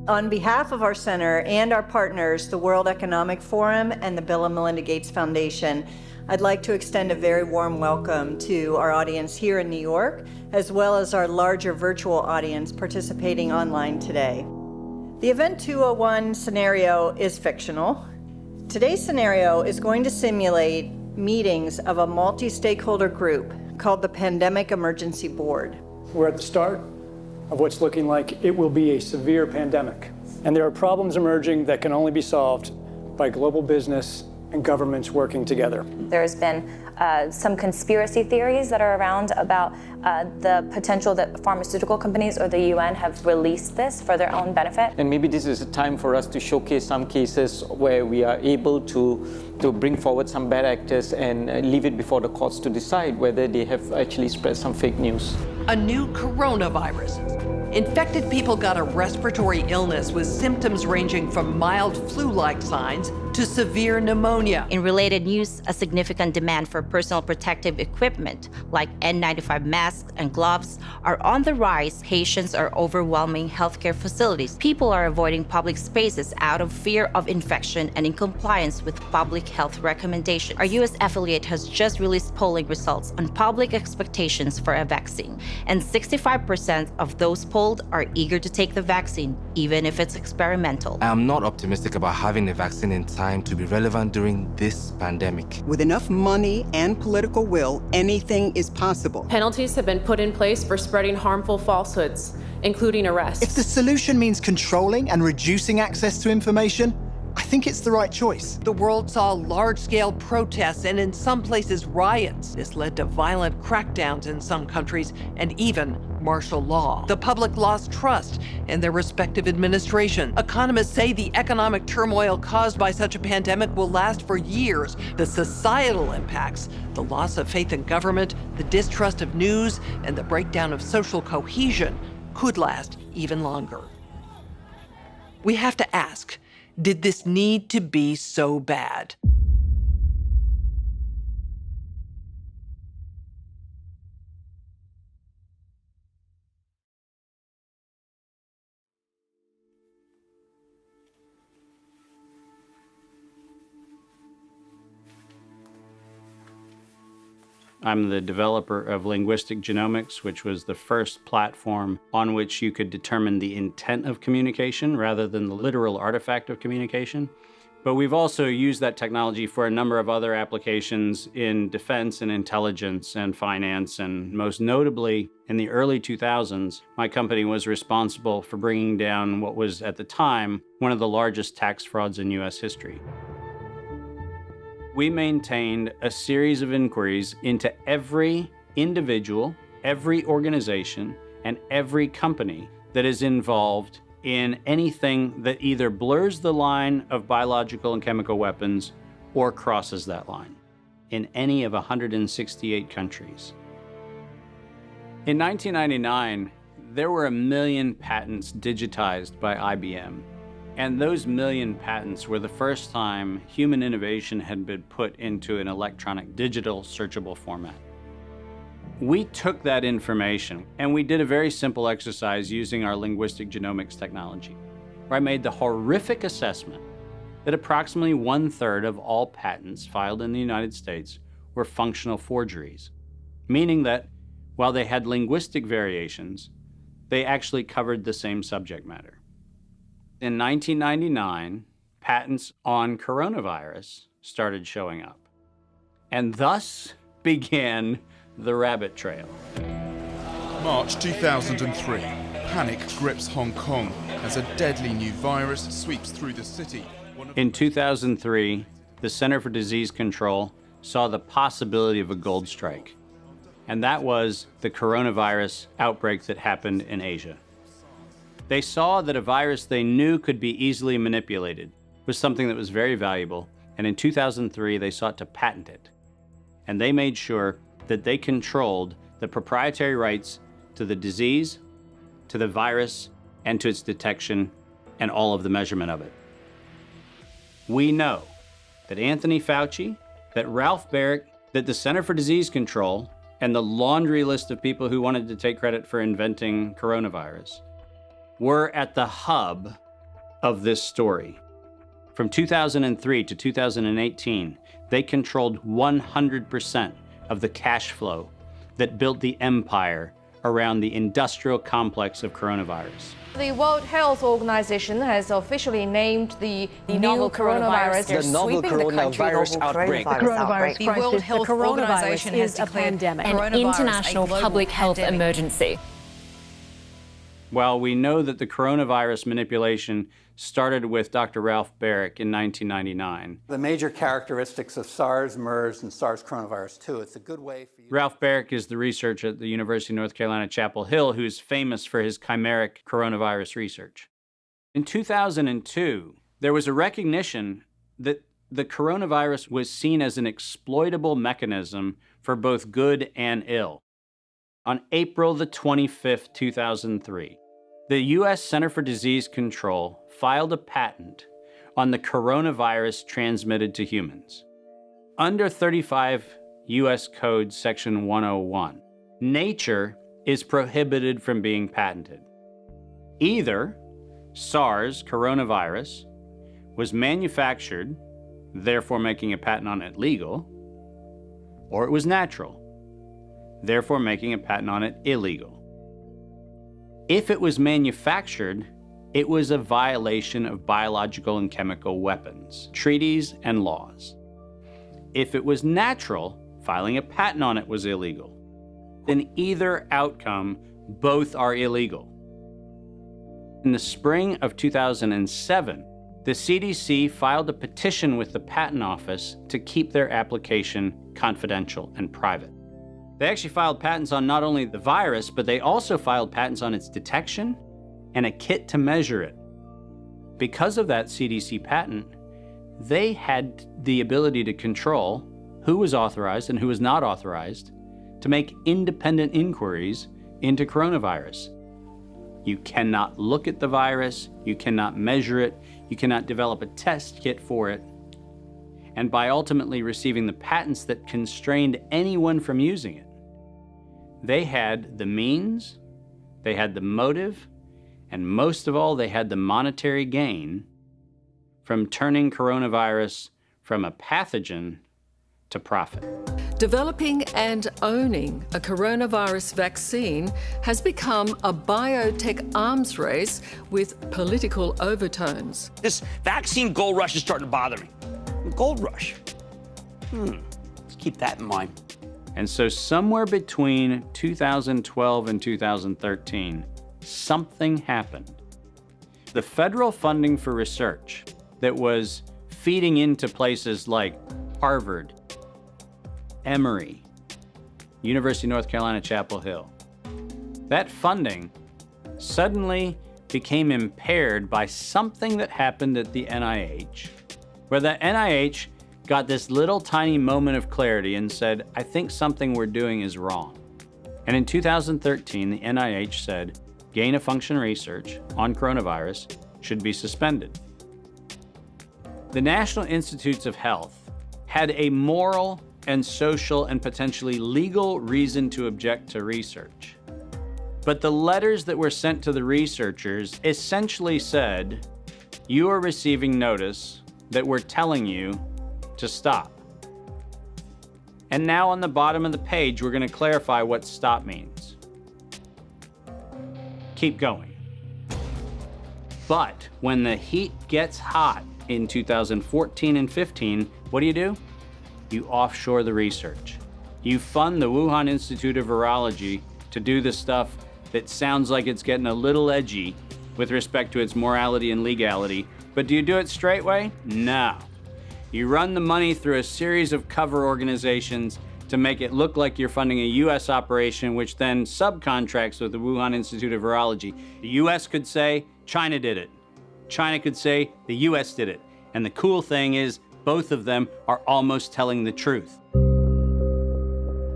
On behalf of our center and our partners, the World Economic Forum and the Bill and Melinda Gates Foundation, I'd like to extend a very warm welcome to our audience here in New York, as well as our larger virtual audience participating online today. The Event 201 scenario is fictional. Today's scenario is going to simulate meetings of a multi-stakeholder group called the Pandemic Emergency Board. We're at the start of what's looking like it will be a severe pandemic. And there are problems emerging that can only be solved by global business and governments working together. There's been some conspiracy theories that are around about the potential that pharmaceutical companies or the UN have released this for their own benefit. And maybe this is a time for us to showcase some cases where we are able to bring forward some bad actors and leave it before the courts to decide whether they have actually spread some fake news. A new coronavirus. Infected people got a respiratory illness with symptoms ranging from mild flu-like signs to severe pneumonia. In related news, a significant demand for personal protective equipment like N95 masks and gloves are on the rise. Patients are overwhelming healthcare facilities. People are avoiding public spaces out of fear of infection and in compliance with public health recommendations. Our U.S. affiliate has just released polling results on public expectations for a vaccine, and 65% of those polled are eager to take the vaccine, even if it's experimental. I am not optimistic about having the vaccine in time to be relevant during this pandemic. With enough money and political will, anything is possible. Penalties have been put in place for spreading harmful falsehoods, including arrests. If the solution means controlling and reducing access to information, I think it's the right choice. The world saw large-scale protests and in some places riots. This led to violent crackdowns in some countries and even martial law. The public lost trust in their respective administration. Economists say the economic turmoil caused by such a pandemic will last for years. The societal impacts, the loss of faith in government, the distrust of news, and the breakdown of social cohesion could last even longer. We have to ask, did this need to be so bad? I'm the developer of Linguistic Genomics, which was the first platform on which you could determine the intent of communication rather than the literal artifact of communication. But we've also used that technology for a number of other applications in defense and intelligence and finance, and most notably, in the early 2000s, my company was responsible for bringing down what was, at the time, one of the largest tax frauds in US history. We maintained a series of inquiries into every individual, every organization, and every company that is involved in anything that either blurs the line of biological and chemical weapons or crosses that line in any of 168 countries. In 1999, there were 1 million patents digitized by IBM. And those 1 million patents were the first time human innovation had been put into an electronic digital searchable format. We took that information and we did a very simple exercise using our linguistic genomics technology, where I made the horrific assessment that approximately 1/3 of all patents filed in the United States were functional forgeries, meaning that while they had linguistic variations, they actually covered the same subject matter. In 1999, patents on coronavirus started showing up, and thus began the rabbit trail. March 2003, panic grips Hong Kong as a deadly new virus sweeps through the city. In 2003, the Center for Disease Control saw the possibility of a gold strike, and that was the coronavirus outbreak that happened in Asia. They saw that a virus they knew could be easily manipulated was something that was very valuable, and in 2003 they sought to patent it. And they made sure that they controlled the proprietary rights to the disease, to the virus, and to its detection, and all of the measurement of it. We know that Anthony Fauci, that Ralph Baric, that the Center for Disease Control, and the laundry list of people who wanted to take credit for inventing coronavirus were at the hub of this story. From 2003 to 2018, they controlled 100% of the cash flow that built the empire around the industrial complex of coronavirus. The World Health Organization has officially named the novel coronavirus the novel coronavirus outbreak. The World Health Organization has declared an international public health emergency. While we know that the coronavirus manipulation started with Dr. Ralph Baric in 1999. The major characteristics of SARS, MERS, and SARS coronavirus 2. It's a good way for you. Ralph Baric is the researcher at the University of North Carolina, Chapel Hill, who's famous for his chimeric coronavirus research. In 2002, there was a recognition that the coronavirus was seen as an exploitable mechanism for both good and ill. On April the 25th, 2003, the U.S. Center for Disease Control filed a patent on the coronavirus transmitted to humans. Under 35 U.S. Code Section 101, nature is prohibited from being patented. Either SARS coronavirus was manufactured, therefore making a patent on it legal, or it was natural, therefore making a patent on it illegal. If it was manufactured, it was a violation of biological and chemical weapons, treaties, and laws. If it was natural, filing a patent on it was illegal. In either outcome, both are illegal. In the spring of 2007, the CDC filed a petition with the Patent Office to keep their application confidential and private. They actually filed patents on not only the virus, but they also filed patents on its detection and a kit to measure it. Because of that CDC patent, they had the ability to control who was authorized and who was not authorized to make independent inquiries into coronavirus. You cannot look at the virus, you cannot measure it, you cannot develop a test kit for it. And by ultimately receiving the patents that constrained anyone from using it, they had the means, they had the motive, and most of all, they had the monetary gain from turning coronavirus from a pathogen to profit. Developing and owning a coronavirus vaccine has become a biotech arms race with political overtones. This vaccine gold rush is starting to bother me. Gold rush. Let's keep that in mind. And so somewhere between 2012 and 2013, something happened. The federal funding for research that was feeding into places like Harvard, Emory, University of North Carolina, Chapel Hill, that funding suddenly became impaired by something that happened at the NIH, where the NIH got this little tiny moment of clarity and said, I think something we're doing is wrong. And in 2013, the NIH said, gain-of-function research on coronavirus should be suspended. The National Institutes of Health had a moral and social and potentially legal reason to object to research. But the letters that were sent to the researchers essentially said, you are receiving notice that we're telling you to stop. And now on the bottom of the page, we're going to clarify what stop means. Keep going. But when the heat gets hot in 2014 and 15, what do? You offshore the research. You fund the Wuhan Institute of Virology to do the stuff that sounds like it's getting a little edgy with respect to its morality and legality. But do you do it straight way? No. You run the money through a series of cover organizations to make it look like you're funding a U.S. operation, which then subcontracts with the Wuhan Institute of Virology. The U.S. could say, China did it. China could say, the U.S. did it. And the cool thing is, both of them are almost telling the truth.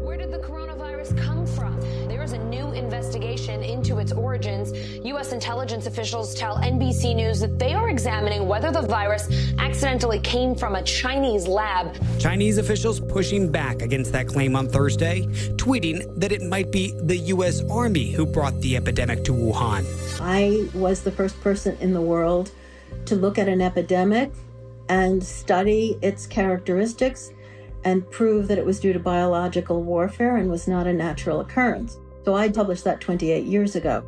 Where did the coronavirus come from? There is a new investigation into its origins. U.S. intelligence officials tell NBC News that they are examining whether the virus accidentally came from a Chinese lab. Chinese officials pushing back against that claim on Thursday, tweeting that it might be the U.S. Army who brought the epidemic to Wuhan. I was the first person in the world to look at an epidemic and study its characteristics and prove that it was due to biological warfare and was not a natural occurrence. So I published that 28 years ago.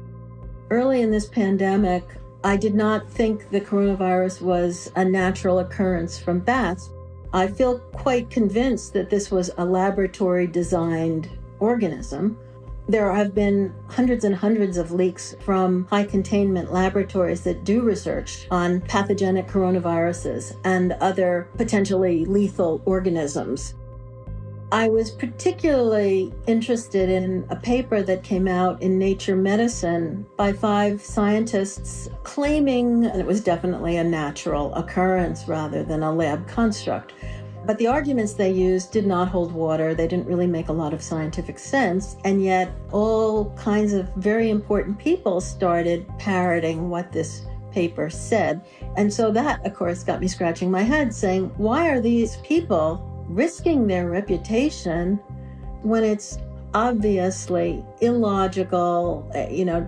Early in this pandemic, I did not think the coronavirus was a natural occurrence from bats. I feel quite convinced that this was a laboratory-designed organism. There have been hundreds and hundreds of leaks from high-containment laboratories that do research on pathogenic coronaviruses and other potentially lethal organisms. I was particularly interested in a paper that came out in Nature Medicine by 5 scientists claiming it was definitely a natural occurrence rather than a lab construct. But the arguments they used did not hold water. They didn't really make a lot of scientific sense. And yet all kinds of very important people started parroting what this paper said. And so that, of course, got me scratching my head saying, why are these people risking their reputation when it's obviously illogical,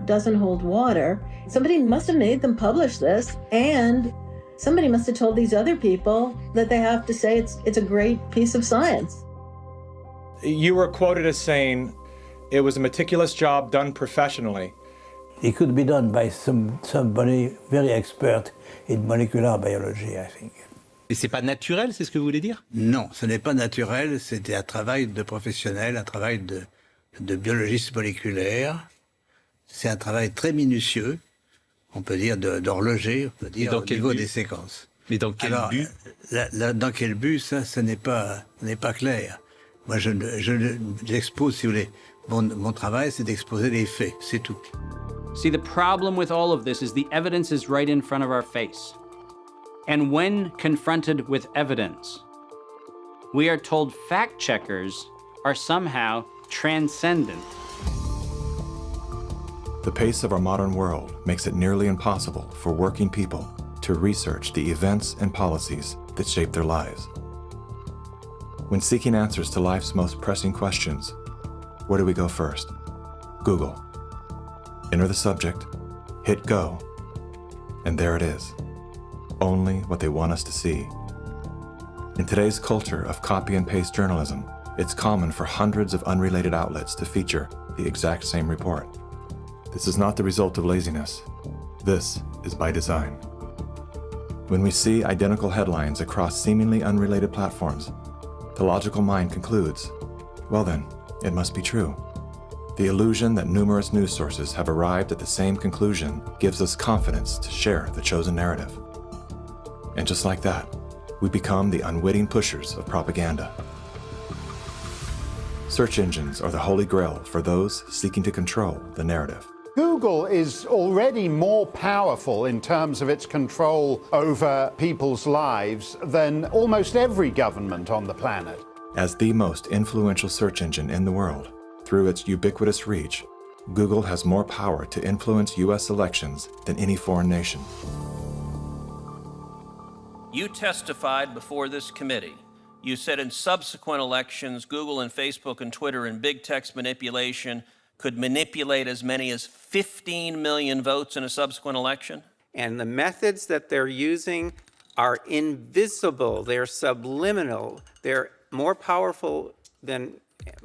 doesn't hold water? Somebody must have made them publish this, and somebody must have told these other people that they have to say it's a great piece of science. You were quoted as saying it was a meticulous job done professionally. It could be done by somebody very expert in molecular biology, I think. Et c'est pas naturel, c'est ce que vous voulez dire? Non, ce n'est pas naturel, c'était un travail de professionnel, un travail de biologiste moléculaire. C'est un travail très minutieux, on peut dire d'horloger, on peut dire au niveau des séquences. Mais dans quel but? Dans quel but, ça, ce n'est pas clair. Moi, j'expose, si vous voulez, mon travail, c'est d'exposer les faits, c'est tout. See, the problem with all of this is the evidence is right in front of our face. And when confronted with evidence, we are told fact checkers are somehow transcendent. The pace of our modern world makes it nearly impossible for working people to research the events and policies that shape their lives. When seeking answers to life's most pressing questions, where do we go first? Google. Enter the subject, hit go, and there it is. Only what they want us to see. In today's culture of copy and paste journalism, it's common for hundreds of unrelated outlets to feature the exact same report. This is not the result of laziness. This is by design. When we see identical headlines across seemingly unrelated platforms, the logical mind concludes, well then, it must be true. The illusion that numerous news sources have arrived at the same conclusion gives us confidence to share the chosen narrative. And just like that, we become the unwitting pushers of propaganda. Search engines are the holy grail for those seeking to control the narrative. Google is already more powerful in terms of its control over people's lives than almost every government on the planet. As the most influential search engine in the world, through its ubiquitous reach, Google has more power to influence U.S. elections than any foreign nation. You testified before this committee. You said in subsequent elections, Google and Facebook and Twitter and big text manipulation could manipulate as many as 15 million votes in a subsequent election? And the methods that they're using are invisible, they're subliminal, they're more powerful than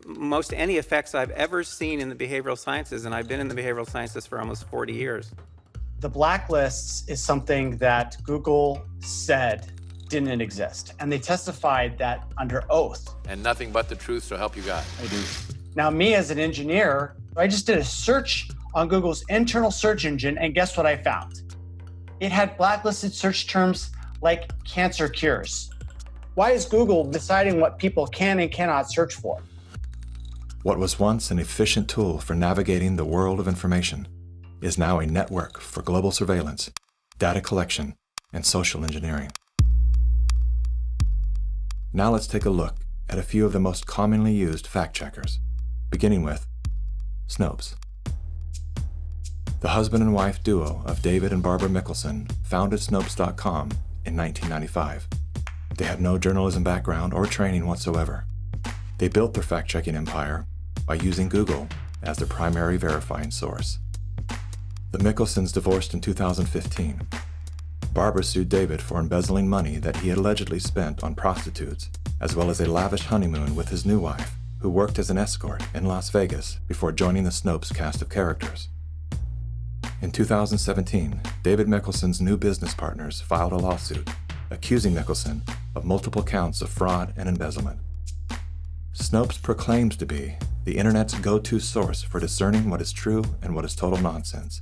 most any effects I've ever seen in the behavioral sciences, and I've been in the behavioral sciences for almost 40 years. The blacklists is something that Google said didn't exist, and they testified that under oath. And nothing but the truth, so help you God. I do. Now, me as an engineer, I just did a search on Google's internal search engine, and guess what I found? It had blacklisted search terms like cancer cures. Why is Google deciding what people can and cannot search for? What was once an efficient tool for navigating the world of information is now a network for global surveillance, data collection, and social engineering. Now let's take a look at a few of the most commonly used fact checkers, beginning with Snopes. The husband and wife duo of David and Barbara Mickelson founded Snopes.com in 1995. They had no journalism background or training whatsoever. They built their fact-checking empire by using Google as their primary verifying source. The Mickelsons divorced in 2015. Barbara sued David for embezzling money that he had allegedly spent on prostitutes, as well as a lavish honeymoon with his new wife, who worked as an escort in Las Vegas before joining the Snopes cast of characters. In 2017, David Mickelson's new business partners filed a lawsuit accusing Mickelson of multiple counts of fraud and embezzlement. Snopes proclaimed to be the internet's go-to source for discerning what is true and what is total nonsense.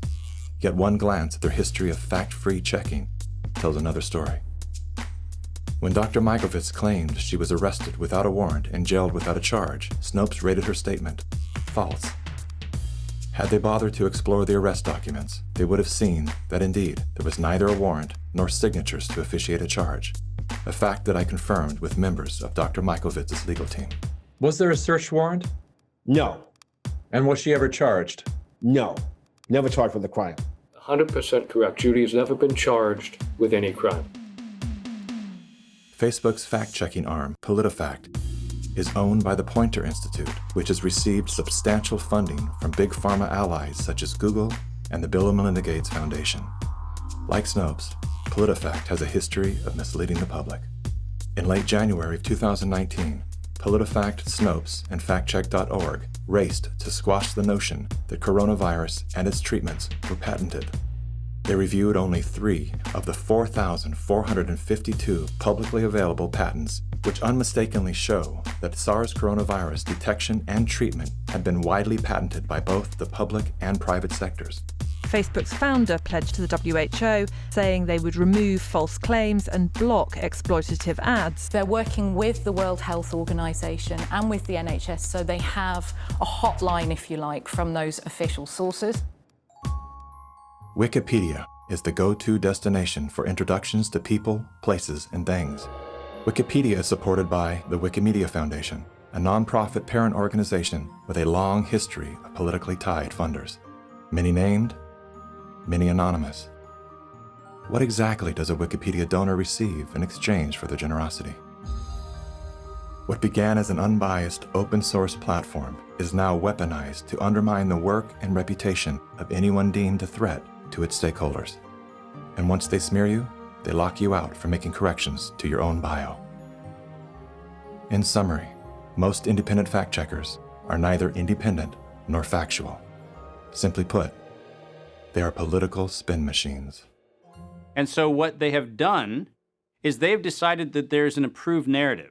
Yet one glance at their history of fact-free checking tells another story. When Dr. Mikovits claimed she was arrested without a warrant and jailed without a charge, Snopes rated her statement false. Had they bothered to explore the arrest documents, they would have seen that indeed there was neither a warrant nor signatures to officiate a charge, a fact that I confirmed with members of Dr. Mikovits' legal team. Was there a search warrant? No. And was she ever charged? No. Never charged for the crime. 100% correct. Judy has never been charged with any crime. Facebook's fact-checking arm, PolitiFact, is owned by the Poynter Institute, which has received substantial funding from big pharma allies such as Google and the Bill and Melinda Gates Foundation. Like Snopes, PolitiFact has a history of misleading the public. In late January of 2019, PolitiFact, Snopes, and FactCheck.org raced to squash the notion that coronavirus and its treatments were patented. They reviewed only 3 of the 4,452 publicly available patents, which unmistakably show that SARS coronavirus detection and treatment had been widely patented by both the public and private sectors. Facebook's founder pledged to the WHO, saying they would remove false claims and block exploitative ads. They're working with the World Health Organization and with the NHS, so they have a hotline, if you like, from those official sources. Wikipedia is the go-to destination for introductions to people, places, and things. Wikipedia is supported by the Wikimedia Foundation, a non-profit parent organization with a long history of politically tied funders. Many named, many anonymous. What exactly does a Wikipedia donor receive in exchange for their generosity? What began as an unbiased open-source platform is now weaponized to undermine the work and reputation of anyone deemed a threat to its stakeholders. And once they smear you, they lock you out from making corrections to your own bio. In summary, most independent fact-checkers are neither independent nor factual. Simply put, they are political spin machines. And so what they have done is they've decided that there's an approved narrative.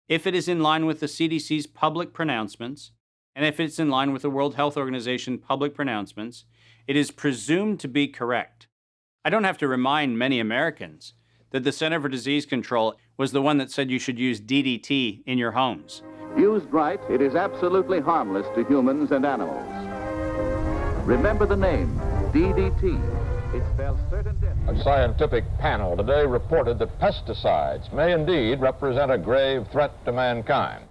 If it is in line with the CDC's public pronouncements, and if it's in line with the World Health Organization public pronouncements, it is presumed to be correct. I don't have to remind many Americans that the Center for Disease Control was the one that said you should use DDT in your homes. Used right, it is absolutely harmless to humans and animals. Remember the name, DDT. It spells certain death. A scientific panel today reported that pesticides may indeed represent a grave threat to mankind.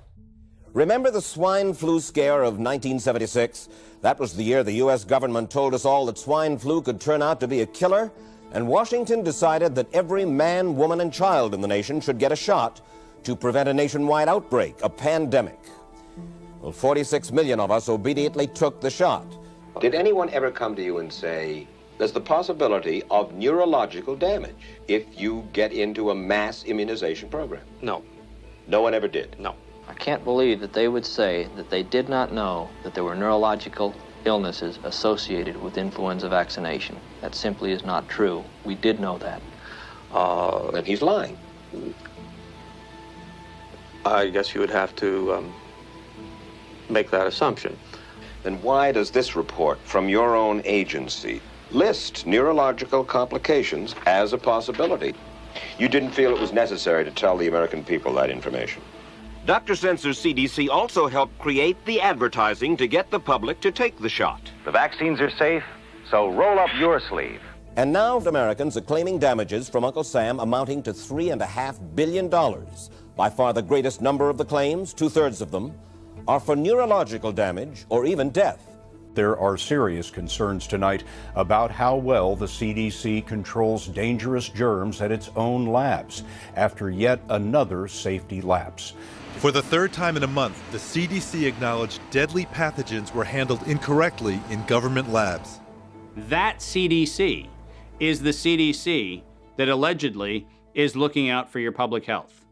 Remember the swine flu scare of 1976? That was the year the U.S. government told us all that swine flu could turn out to be a killer, and Washington decided that every man, woman, and child in the nation should get a shot to prevent a nationwide outbreak, a pandemic. Well, 46 million of us obediently took the shot. Did anyone ever come to you and say, there's the possibility of neurological damage if you get into a mass immunization program? No. No one ever did? No. I can't believe that they would say that they did not know that there were neurological illnesses associated with influenza vaccination. That simply is not true. We did know that. Then he's lying. I guess you would have to make that assumption. Then why does this report from your own agency list neurological complications as a possibility? You didn't feel it was necessary to tell the American people that information. Dr. Sensor's CDC also helped create the advertising to get the public to take the shot. The vaccines are safe, so roll up your sleeve. And now Americans are claiming damages from Uncle Sam amounting to $3.5 billion. By far the greatest number of the claims, 2/3 of them, are for neurological damage or even death. There are serious concerns tonight about how well the CDC controls dangerous germs at its own labs after yet another safety lapse. For the third time in a month, the CDC acknowledged deadly pathogens were handled incorrectly in government labs. That CDC is the CDC that allegedly is looking out for your public health.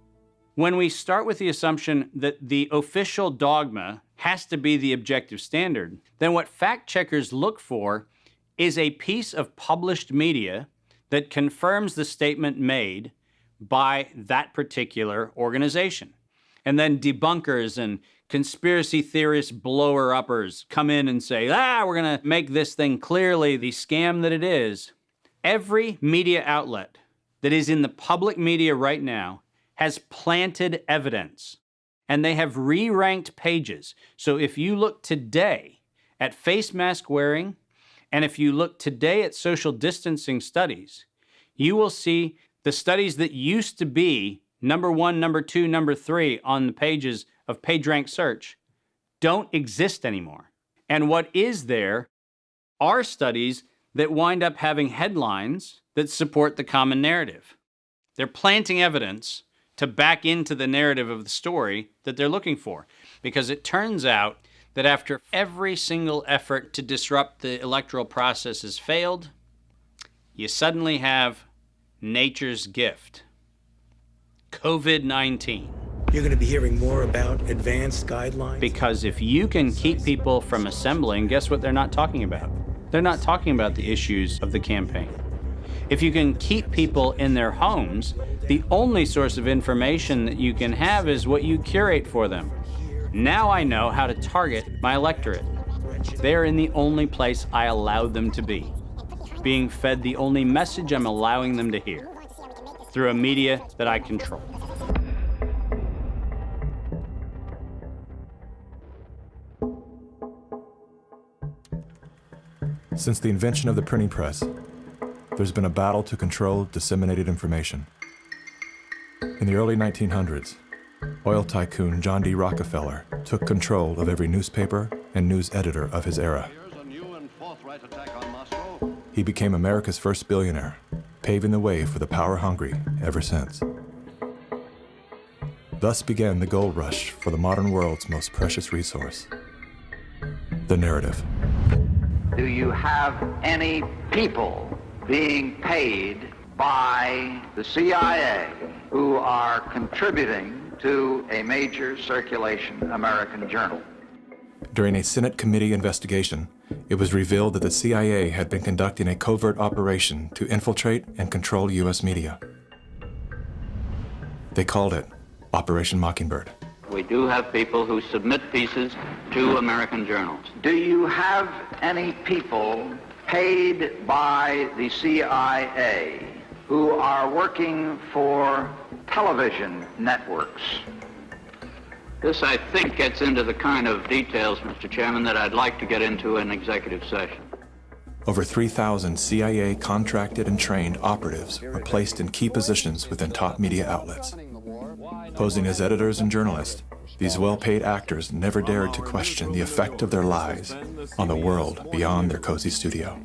When we start with the assumption that the official dogma has to be the objective standard, then what fact checkers look for is a piece of published media that confirms the statement made by that particular organization. And then debunkers and conspiracy theorist blower-uppers come in and say, we're gonna make this thing clearly the scam that it is. Every media outlet that is in the public media right now has planted evidence, and they have re-ranked pages. So if you look today at face mask wearing, and if you look today at social distancing studies, you will see the studies that used to be number 1, number 2, number 3 on the pages of PageRank search don't exist anymore. And what is there are studies that wind up having headlines that support the common narrative. They're planting evidence to back into the narrative of the story that they're looking for. Because it turns out that after every single effort to disrupt the electoral process has failed, you suddenly have nature's gift, COVID-19. You're going to be hearing more about advanced guidelines? Because if you can keep people from assembling, guess what they're not talking about? They're not talking about the issues of the campaign. If you can keep people in their homes, the only source of information that you can have is what you curate for them. Now I know how to target my electorate. They're in the only place I allowed them to be, being fed the only message I'm allowing them to hear, through a media that I control. Since the invention of the printing press, there's been a battle to control disseminated information. In the early 1900s, oil tycoon John D. Rockefeller took control of every newspaper and news editor of his era. He became America's first billionaire, paving the way for the power-hungry ever since. Thus began the gold rush for the modern world's most precious resource, the narrative. Do you have any people being paid by the CIA who are contributing to a major circulation American journal? During a Senate committee investigation, it was revealed that the CIA had been conducting a covert operation to infiltrate and control U.S. media. They called it Operation Mockingbird. We do have people who submit pieces to American journals. Do you have any people paid by the CIA who are working for television networks? This, I think, gets into the kind of details, Mr. Chairman, that I'd like to get into in executive session. Over 3,000 CIA contracted and trained operatives were placed in key positions within top media outlets. Posing as editors and journalists, these well-paid actors never dared to question the effect of their lives on the world beyond their cozy studio.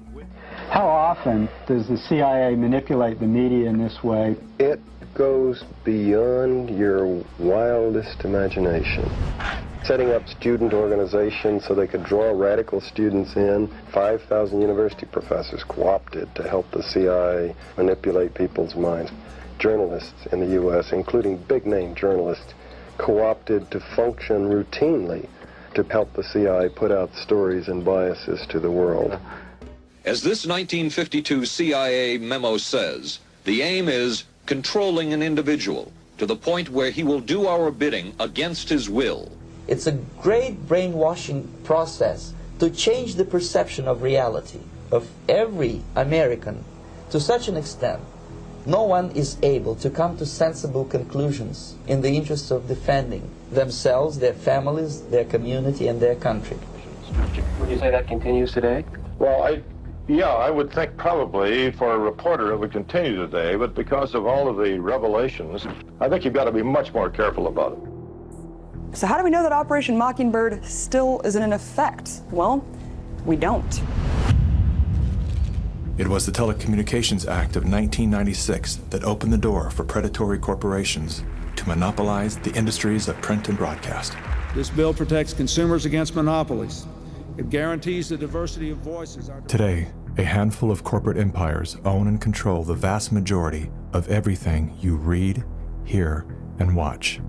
How often does the CIA manipulate the media in this way? It goes beyond your wildest imagination. Setting up student organizations so they could draw radical students in. 5,000 university professors co-opted to help the CIA manipulate people's minds. Journalists in the U.S., including big-name journalists, co-opted to function routinely to help the CIA put out stories and biases to the world. As this 1952 CIA memo says, the aim is controlling an individual to the point where he will do our bidding against his will. It's a great brainwashing process to change the perception of reality of every American to such an extent no one is able to come to sensible conclusions in the interest of defending themselves, their families, their community, and their country. Would you say that continues today? Well, I would think probably for a reporter it would continue today, but because of all of the revelations, I think you've got to be much more careful about it. So how do we know that Operation Mockingbird still isn't in effect? Well, we don't. It was the Telecommunications Act of 1996 that opened the door for predatory corporations to monopolize the industries of print and broadcast. This bill protects consumers against monopolies. It guarantees the diversity of voices. Today, A handful of corporate empires own and control the vast majority of everything you read, hear, and watch.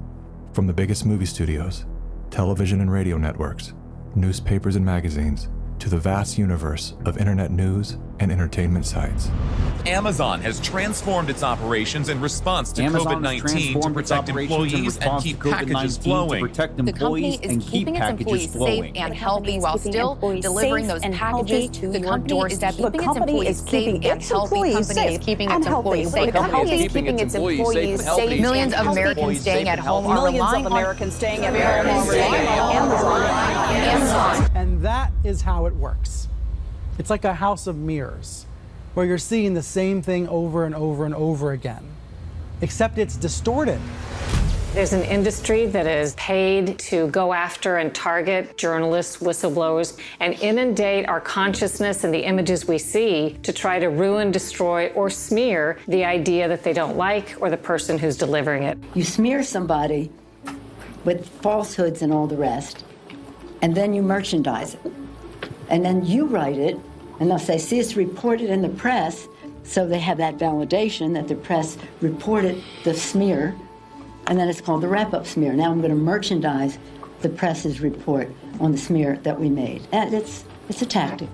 From the biggest movie studios, television and radio networks, newspapers and magazines, to the vast universe of internet news and entertainment sites. Amazon has transformed its operations in response to COVID-19 to protect employees and keep packages flowing. The company is keeping its employees safe and healthy while still delivering those packages to your doorstep. The company is keeping its employees safe. Keeping its employees safe. The company is keeping its employees safe. Millions of Americans staying at home are relying on Americans staying at Amazon. And that is how it works. It's like a house of mirrors, where you're seeing the same thing over and over and over again, except it's distorted. There's an industry that is paid to go after and target journalists, whistleblowers, and inundate our consciousness and the images we see to try to ruin, destroy, or smear the idea that they don't like or the person who's delivering it. You smear somebody with falsehoods and all the rest, and then you merchandise it. And then you write it, and they'll say, see, it's reported in the press, so they have that validation that the press reported the smear, and then it's called the wrap-up smear. Now I'm going to merchandise the press's report on the smear that we made. And it's a tactic.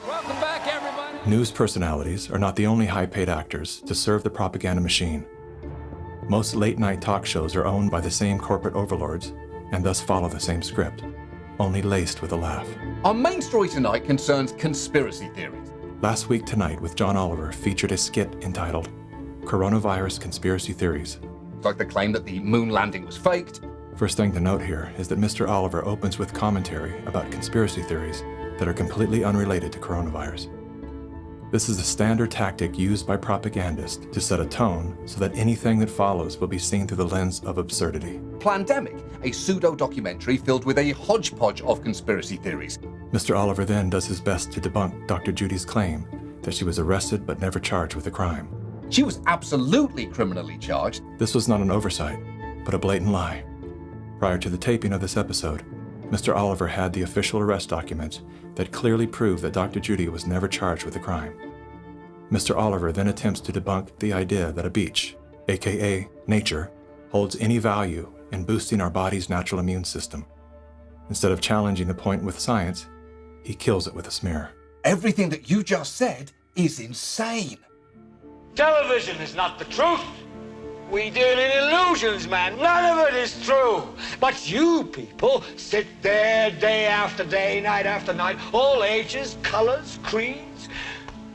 Welcome back, everybody. News personalities are not the only high-paid actors to serve the propaganda machine. Most late-night talk shows are owned by the same corporate overlords and thus follow the same script, only laced with a laugh. Our main story tonight concerns conspiracy theories. Last Week Tonight with John Oliver featured a skit entitled Coronavirus Conspiracy Theories. Like the claim that the moon landing was faked. First thing to note here is that Mr. Oliver opens with commentary about conspiracy theories that are completely unrelated to coronavirus. This is the standard tactic used by propagandists to set a tone so that anything that follows will be seen through the lens of absurdity. Plandemic, a pseudo-documentary filled with a hodgepodge of conspiracy theories. Mr. Oliver then does his best to debunk Dr. Judy's claim that she was arrested but never charged with a crime. She was absolutely criminally charged. This was not an oversight, but a blatant lie. Prior to the taping of this episode, Mr. Oliver had the official arrest documents that clearly prove that Dr. Judy was never charged with a crime. Mr. Oliver then attempts to debunk the idea that a beach, aka nature, holds any value in boosting our body's natural immune system. Instead of challenging the point with science, he kills it with a smear. Everything that you just said is insane. Television is not the truth. We deal in illusions, man. None of it is true. But you people sit there day after day, night after night, all ages, colors, creeds.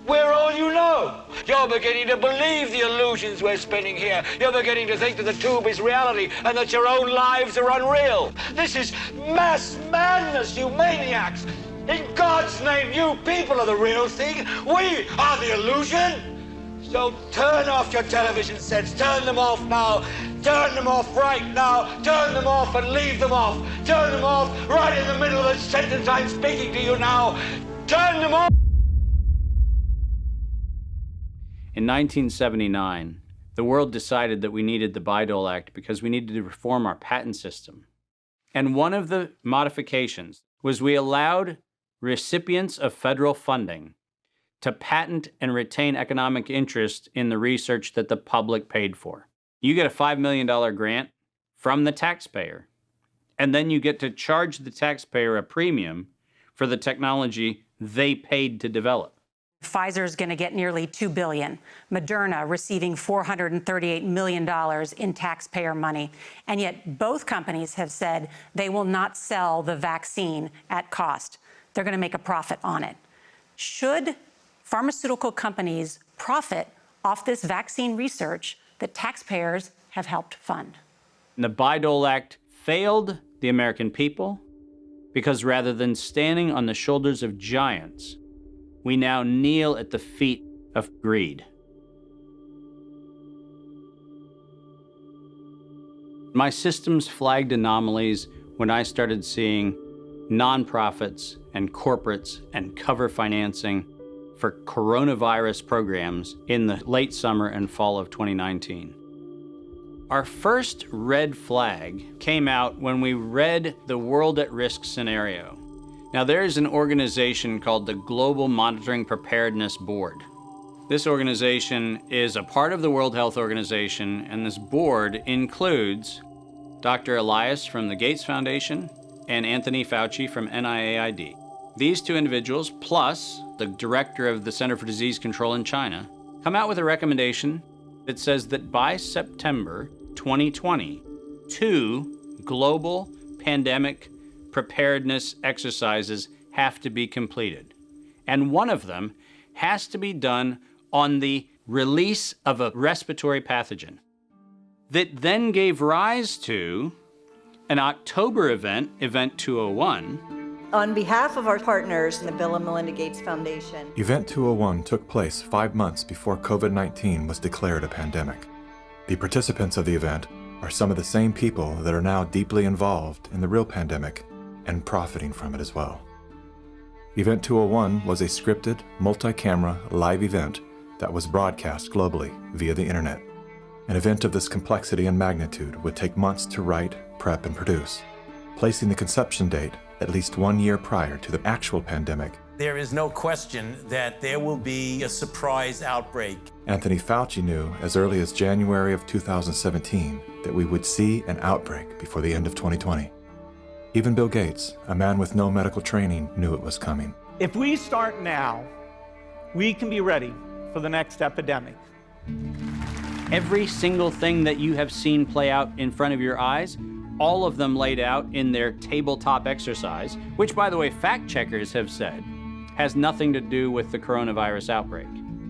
We're all you know. You're beginning to believe the illusions we're spinning here. You're beginning to think that the tube is reality and that your own lives are unreal. This is mass madness, you maniacs. In God's name, you people are the real thing. We are the illusion. So turn off your television sets. Turn them off now. Turn them off right now. Turn them off and leave them off. Turn them off right in the middle of the sentence I'm speaking to you now. Turn them off. In 1979, the world decided that we needed the Bayh-Dole Act because we needed to reform our patent system. And one of the modifications was we allowed recipients of federal funding to patent and retain economic interest in the research that the public paid for. You get a $5 million grant from the taxpayer, and then you get to charge the taxpayer a premium for the technology they paid to develop. Pfizer is going to get nearly $2 billion. Moderna receiving $438 million in taxpayer money. And yet both companies have said they will not sell the vaccine at cost. They're going to make a profit on it. Should pharmaceutical companies profit off this vaccine research that taxpayers have helped fund? And the Bayh-Dole Act failed the American people because rather than standing on the shoulders of giants, we now kneel at the feet of greed. My systems flagged anomalies when I started seeing nonprofits and corporates and cover financing for coronavirus programs in the late summer and fall of 2019. Our first red flag came out when we read the world at risk scenario. Now, there is an organization called the Global Monitoring Preparedness Board. This organization is a part of the World Health Organization, and this board includes Dr. Elias from the Gates Foundation and Anthony Fauci from NIAID. These two individuals, plus the director of the Center for Disease Control in China, come out with a recommendation that says that by September 2020, 2 global pandemic preparedness exercises have to be completed. And one of them has to be done on the release of a respiratory pathogen that then gave rise to an October event, Event 201. On behalf of our partners in the Bill and Melinda Gates Foundation. Event 201 took place 5 months before COVID-19 was declared a pandemic. The participants of the event are some of the same people that are now deeply involved in the real pandemic and profiting from it as well. Event 201 was a scripted, multi-camera, live event that was broadcast globally via the internet. An event of this complexity and magnitude would take months to write, prep, and produce, placing the conception date at least 1 year prior to the actual pandemic. There is no question that there will be a surprise outbreak. Anthony Fauci knew as early as January of 2017 that we would see an outbreak before the end of 2020. Even Bill Gates, a man with no medical training, knew it was coming. If we start now, we can be ready for the next epidemic. Every single thing that you have seen play out in front of your eyes, all of them laid out in their tabletop exercise, which, by the way, fact checkers have said has nothing to do with the coronavirus outbreak.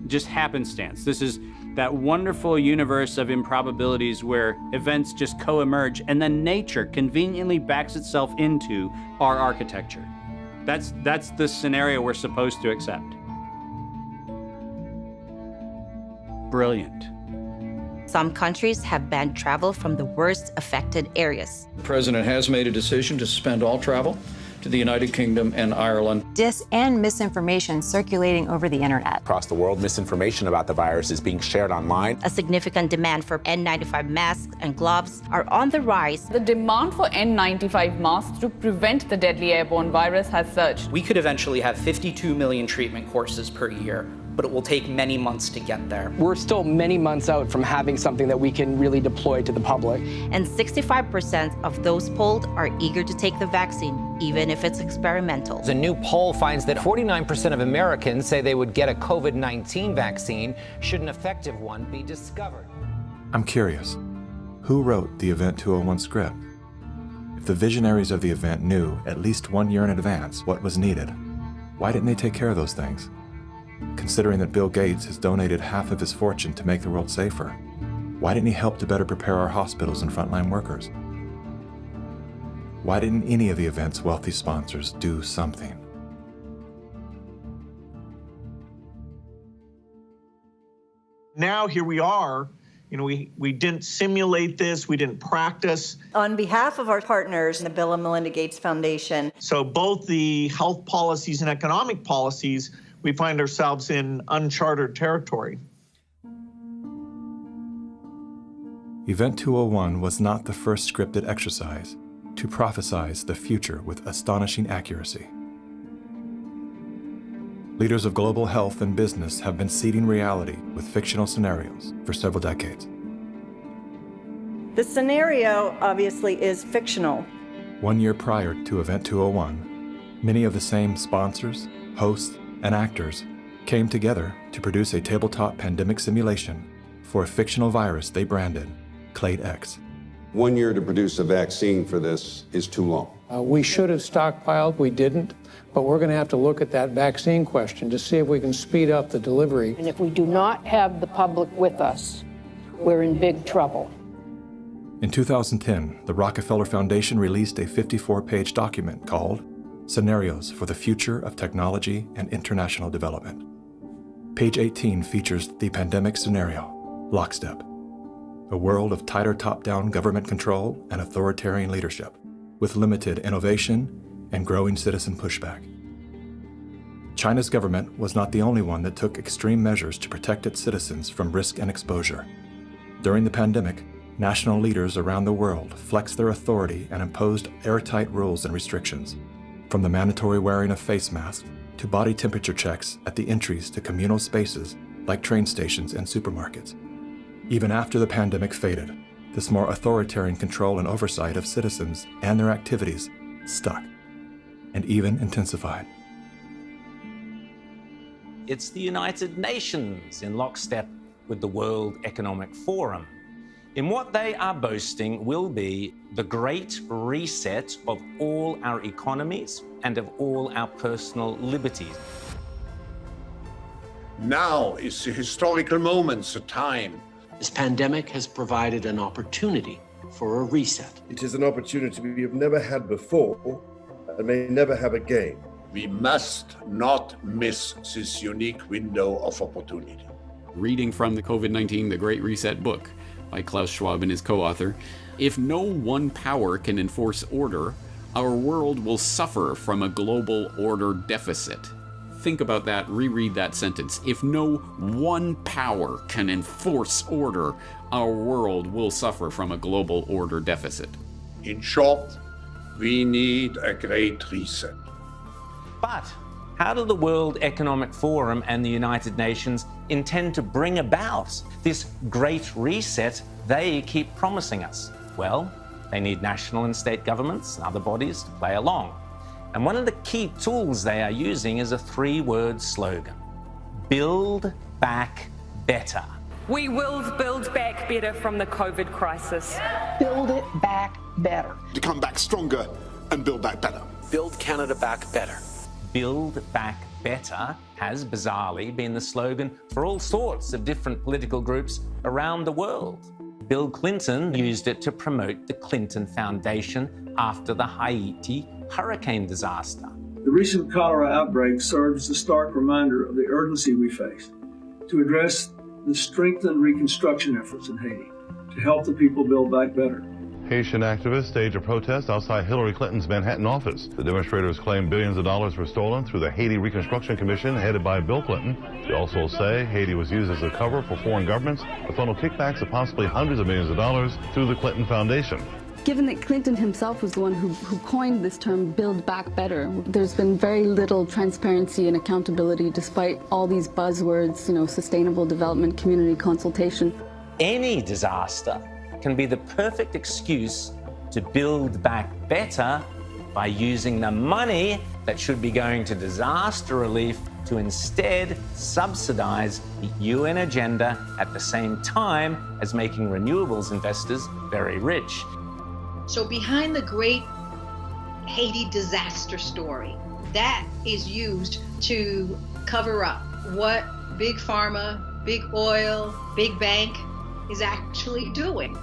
Just happenstance. This is that wonderful universe of improbabilities where events just co-emerge and then nature conveniently backs itself into our architecture. That's the scenario we're supposed to accept. Brilliant. Some countries have banned travel from the worst affected areas. The president has made a decision to suspend all travel to the United Kingdom and Ireland. Dis and misinformation circulating over the internet. Across the world, misinformation about the virus is being shared online. A significant demand for N95 masks and gloves are on the rise. The demand for N95 masks to prevent the deadly airborne virus has surged. We could eventually have 52 million treatment courses per year, but it will take many months to get there. We're still many months out from having something that we can really deploy to the public. And 65% of those polled are eager to take the vaccine, even if it's experimental. A new poll finds that 49% of Americans say they would get a COVID-19 vaccine should an effective one be discovered. I'm curious, who wrote the Event 201 script? If the visionaries of the event knew at least 1 year in advance what was needed, why didn't they take care of those things? Considering that Bill Gates has donated half of his fortune to make the world safer, why didn't he help to better prepare our hospitals and frontline workers? Why didn't any of the event's wealthy sponsors do something? Now here we are. You know, we didn't simulate this, we didn't practice. On behalf of our partners in the Bill and Melinda Gates Foundation. So both the health policies and economic policies, we find ourselves in uncharted territory. Event 201 was not the first scripted exercise to prophesize the future with astonishing accuracy. Leaders of global health and business have been seeding reality with fictional scenarios for several decades. The scenario, obviously, is fictional. 1 year prior to Event 201, many of the same sponsors, hosts, and actors came together to produce a tabletop pandemic simulation for a fictional virus they branded Clade X. 1 year to produce a vaccine for this is too long. We should have stockpiled, we didn't, but we're going to have to look at that vaccine question to see if we can speed up the delivery. And if we do not have the public with us, we're in big trouble. In 2010, the Rockefeller Foundation released a 54-page document called Scenarios for the Future of Technology and International Development. Page 18 features the pandemic scenario, Lockstep, a world of tighter top-down government control and authoritarian leadership, with limited innovation and growing citizen pushback. China's government was not the only one that took extreme measures to protect its citizens from risk and exposure. During the pandemic, national leaders around the world flexed their authority and imposed airtight rules and restrictions. From the mandatory wearing of face masks to body temperature checks at the entries to communal spaces like train stations and supermarkets. Even after the pandemic faded, this more authoritarian control and oversight of citizens and their activities stuck and even intensified. It's the United Nations in lockstep with the World Economic Forum. In what they are boasting will be the great reset of all our economies and of all our personal liberties. Now is the historical moment, a time. This pandemic has provided an opportunity for a reset. It is an opportunity we have never had before and may never have again. We must not miss this unique window of opportunity. Reading from the COVID-19, The Great Reset book by Klaus Schwab and his co-author, if no one power can enforce order, our world will suffer from a global order deficit. Think about that, reread that sentence. If no one power can enforce order, our world will suffer from a global order deficit. In short, we need a great reset. But how do the World Economic Forum and the United Nations intend to bring about this great reset they keep promising us? Well, they need national and state governments and other bodies to play along. And one of the key tools they are using is a three-word slogan: Build Back Better. We will build back better from the COVID crisis. Build it back better. To come back stronger and build back better. Build Canada back better. Build Back Better has bizarrely been the slogan for all sorts of different political groups around the world. Bill Clinton used it to promote the Clinton Foundation after the Haiti hurricane disaster. The recent cholera outbreak serves as a stark reminder of the urgency we face to address the strengthened reconstruction efforts in Haiti to help the people build back better. Haitian activists staged a protest outside Hillary Clinton's Manhattan office. The demonstrators claim billions of dollars were stolen through the Haiti Reconstruction Commission headed by Bill Clinton. They also say Haiti was used as a cover for foreign governments to funnel kickbacks of possibly hundreds of millions of dollars through the Clinton Foundation. Given that Clinton himself was the one who coined this term, Build Back Better, there's been very little transparency and accountability despite all these buzzwords, sustainable development, community consultation. Any disaster can be the perfect excuse to build back better by using the money that should be going to disaster relief to instead subsidize the UN agenda at the same time as making renewables investors very rich. So behind the great Haiti disaster story, that is used to cover up what Big Pharma, Big Oil, Big Bank is actually doing.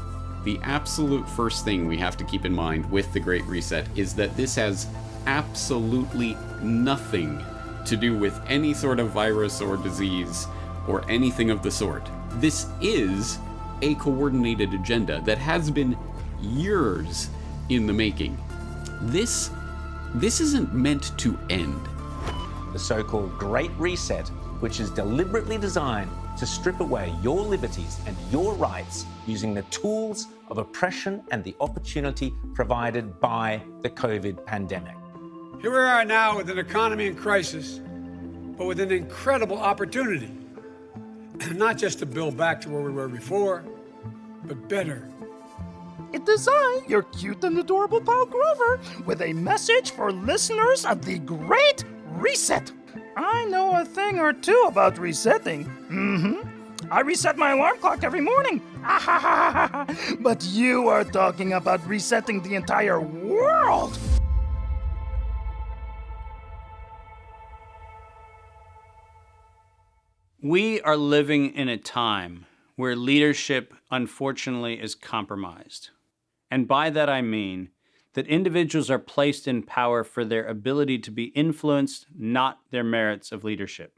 The absolute first thing we have to keep in mind with the Great Reset is that this has absolutely nothing to do with any sort of virus or disease or anything of the sort. This is a coordinated agenda that has been years in the making. This isn't meant to end. The so-called Great Reset, which is deliberately designed to strip away your liberties and your rights using the tools of oppression and the opportunity provided by the COVID pandemic. Here we are now with an economy in crisis, but with an incredible opportunity. Not just to build back to where we were before, but better. It designed your cute and adorable pal Grover with a message for listeners of the Great Reset. I know a thing or two about resetting. I reset my alarm clock every morning. But you are talking about resetting the entire world. We are living in a time where leadership, unfortunately, is compromised. And by that I mean that individuals are placed in power for their ability to be influenced, not their merits of leadership.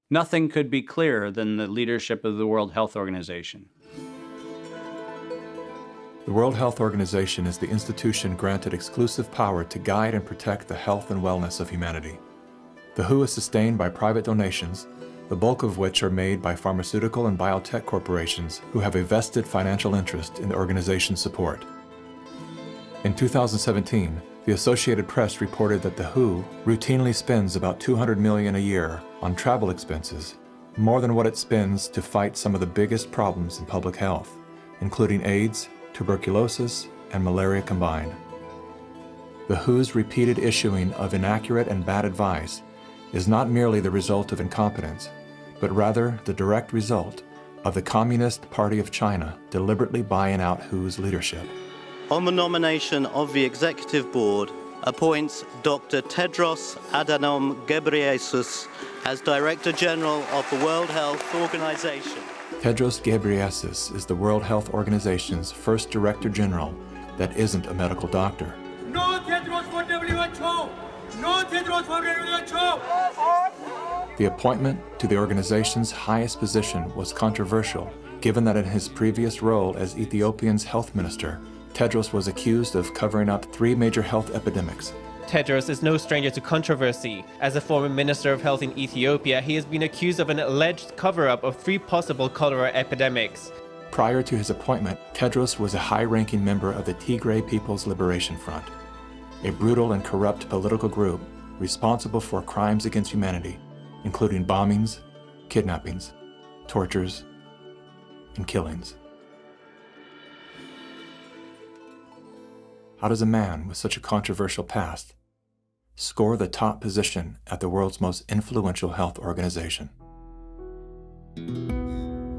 Nothing could be clearer than the leadership of the World Health Organization. The World Health Organization is the institution granted exclusive power to guide and protect the health and wellness of humanity. The WHO is sustained by private donations, the bulk of which are made by pharmaceutical and biotech corporations who have a vested financial interest in the organization's support. In 2017, The Associated Press reported that the WHO routinely spends about $200 million a year on travel expenses, more than what it spends to fight some of the biggest problems in public health, including AIDS, tuberculosis, and malaria combined. The WHO's repeated issuing of inaccurate and bad advice is not merely the result of incompetence, but rather the direct result of the Communist Party of China deliberately buying out WHO's leadership. On the nomination of the Executive Board, appoints Dr. Tedros Adhanom Ghebreyesus as Director General of the World Health Organization. Tedros Ghebreyesus is the World Health Organization's first Director General that isn't a medical doctor. No Tedros for WHO! No Tedros for WHO! The appointment to the organization's highest position was controversial, given that in his previous role as Ethiopia's health minister, Tedros was accused of covering up 3 major health epidemics. Tedros is no stranger to controversy. As a former Minister of Health in Ethiopia, he has been accused of an alleged cover-up of 3 possible cholera epidemics. Prior to his appointment, Tedros was a high-ranking member of the Tigray People's Liberation Front, a brutal and corrupt political group responsible for crimes against humanity, including bombings, kidnappings, tortures, and killings. How does a man with such a controversial past score the top position at the world's most influential health organization?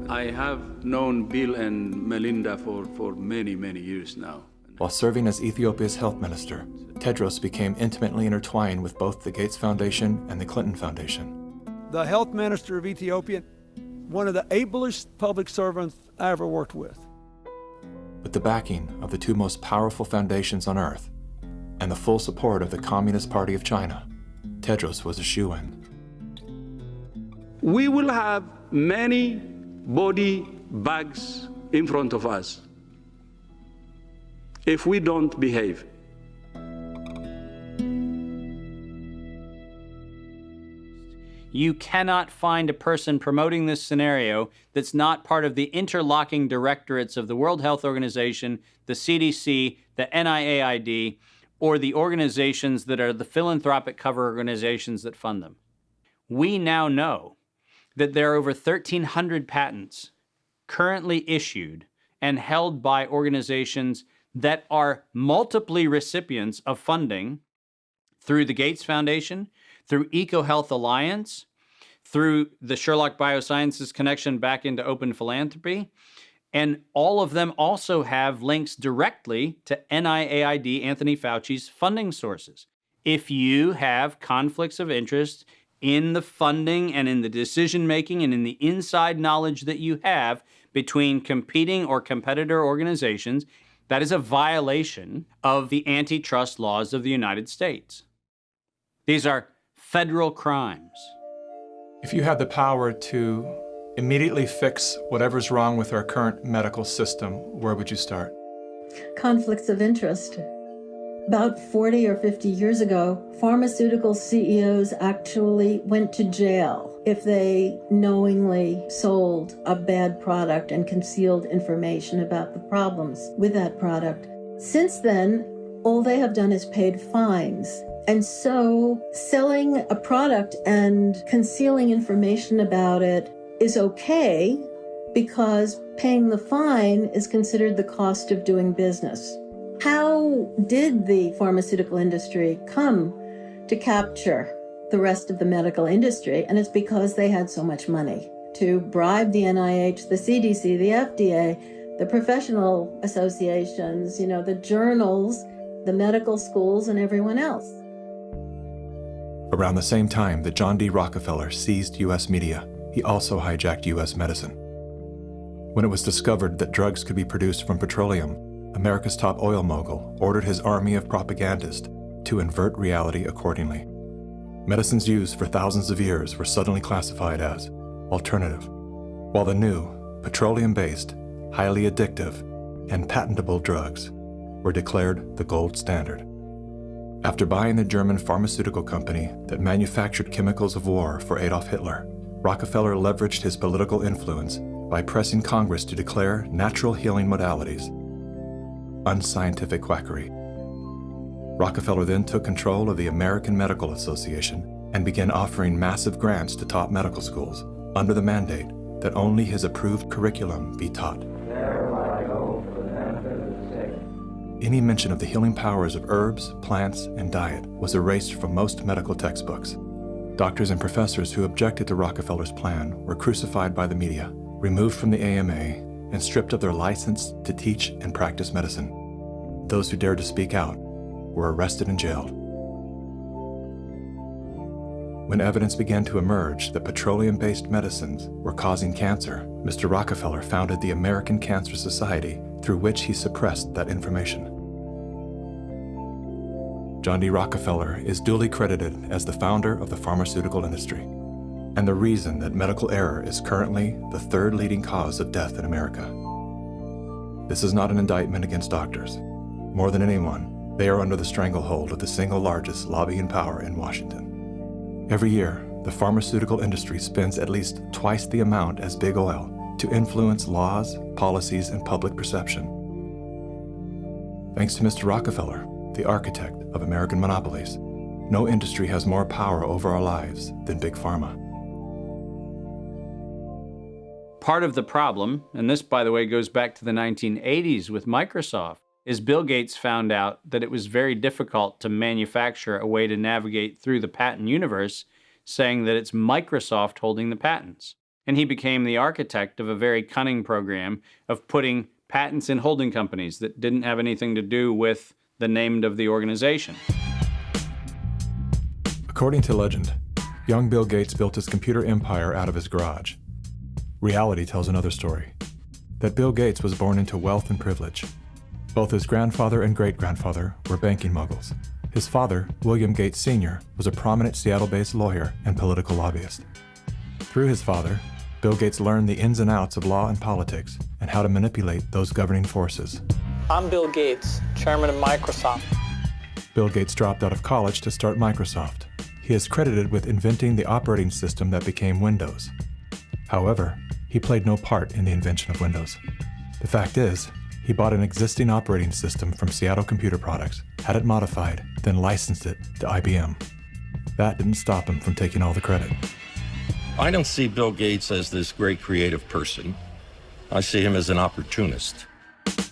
I have known Bill and Melinda for many, many years now. While serving as Ethiopia's health minister, Tedros became intimately intertwined with both the Gates Foundation and the Clinton Foundation. The health minister of Ethiopia, one of the ablest public servants I ever worked with. With the backing of the 2 most powerful foundations on earth and the full support of the Communist Party of China, Tedros was a shoo-in. We will have many body bags in front of us if we don't behave. You cannot find a person promoting this scenario that's not part of the interlocking directorates of the World Health Organization, the CDC, the NIAID, or the organizations that are the philanthropic cover organizations that fund them. We now know that there are over 1,300 patents currently issued and held by organizations that are multiply recipients of funding through the Gates Foundation, through EcoHealth Alliance, through the Sherlock Biosciences connection back into open philanthropy, and all of them also have links directly to NIAID, Anthony Fauci's funding sources. If you have conflicts of interest in the funding and in the decision-making and in the inside knowledge that you have between competing or competitor organizations, that is a violation of the antitrust laws of the United States. These are federal crimes. If you had the power to immediately fix whatever's wrong with our current medical system, where would you start? Conflicts of interest. About 40 or 50 years ago, pharmaceutical CEOs actually went to jail if they knowingly sold a bad product and concealed information about the problems with that product. Since then, all they have done is paid fines. And so selling a product and concealing information about it is okay because paying the fine is considered the cost of doing business. How did the pharmaceutical industry come to capture the rest of the medical industry? And it's because they had so much money to bribe the NIH, the CDC, the FDA, the professional associations, the journals, the medical schools, and everyone else. Around the same time that John D. Rockefeller seized U.S. media, he also hijacked U.S. medicine. When it was discovered that drugs could be produced from petroleum, America's top oil mogul ordered his army of propagandists to invert reality accordingly. Medicines used for thousands of years were suddenly classified as alternative, while the new, petroleum-based, highly addictive, and patentable drugs were declared the gold standard. After buying the German pharmaceutical company that manufactured chemicals of war for Adolf Hitler, Rockefeller leveraged his political influence by pressing Congress to declare natural healing modalities unscientific quackery. Rockefeller then took control of the American Medical Association and began offering massive grants to top medical schools under the mandate that only his approved curriculum be taught. Any mention of the healing powers of herbs, plants, and diet was erased from most medical textbooks. Doctors and professors who objected to Rockefeller's plan were crucified by the media, removed from the AMA, and stripped of their license to teach and practice medicine. Those who dared to speak out were arrested and jailed. When evidence began to emerge that petroleum-based medicines were causing cancer, Mr. Rockefeller founded the American Cancer Society, through which he suppressed that information. John D. Rockefeller is duly credited as the founder of the pharmaceutical industry, and the reason that medical error is currently the third leading cause of death in America. This is not an indictment against doctors. More than anyone, they are under the stranglehold of the single largest lobbying power in Washington. Every year, the pharmaceutical industry spends at least twice the amount as big oil to influence laws, policies, and public perception. Thanks to Mr. Rockefeller, the architect of American monopolies, no industry has more power over our lives than Big Pharma. Part of the problem, and this, by the way, goes back to the 1980s with Microsoft, is Bill Gates found out that it was very difficult to manufacture a way to navigate through the patent universe, saying that it's Microsoft holding the patents. And he became the architect of a very cunning program of putting patents in holding companies that didn't have anything to do with the name of the organization. According to legend, young Bill Gates built his computer empire out of his garage. Reality tells another story, that Bill Gates was born into wealth and privilege. Both his grandfather and great-grandfather were banking moguls. His father, William Gates Sr., was a prominent Seattle-based lawyer and political lobbyist. Through his father, Bill Gates learned the ins and outs of law and politics and how to manipulate those governing forces. I'm Bill Gates, chairman of Microsoft. Bill Gates dropped out of college to start Microsoft. He is credited with inventing the operating system that became Windows. However, he played no part in the invention of Windows. The fact is, he bought an existing operating system from Seattle Computer Products, had it modified, then licensed it to IBM. That didn't stop him from taking all the credit. I don't see Bill Gates as this great creative person. I see him as an opportunist.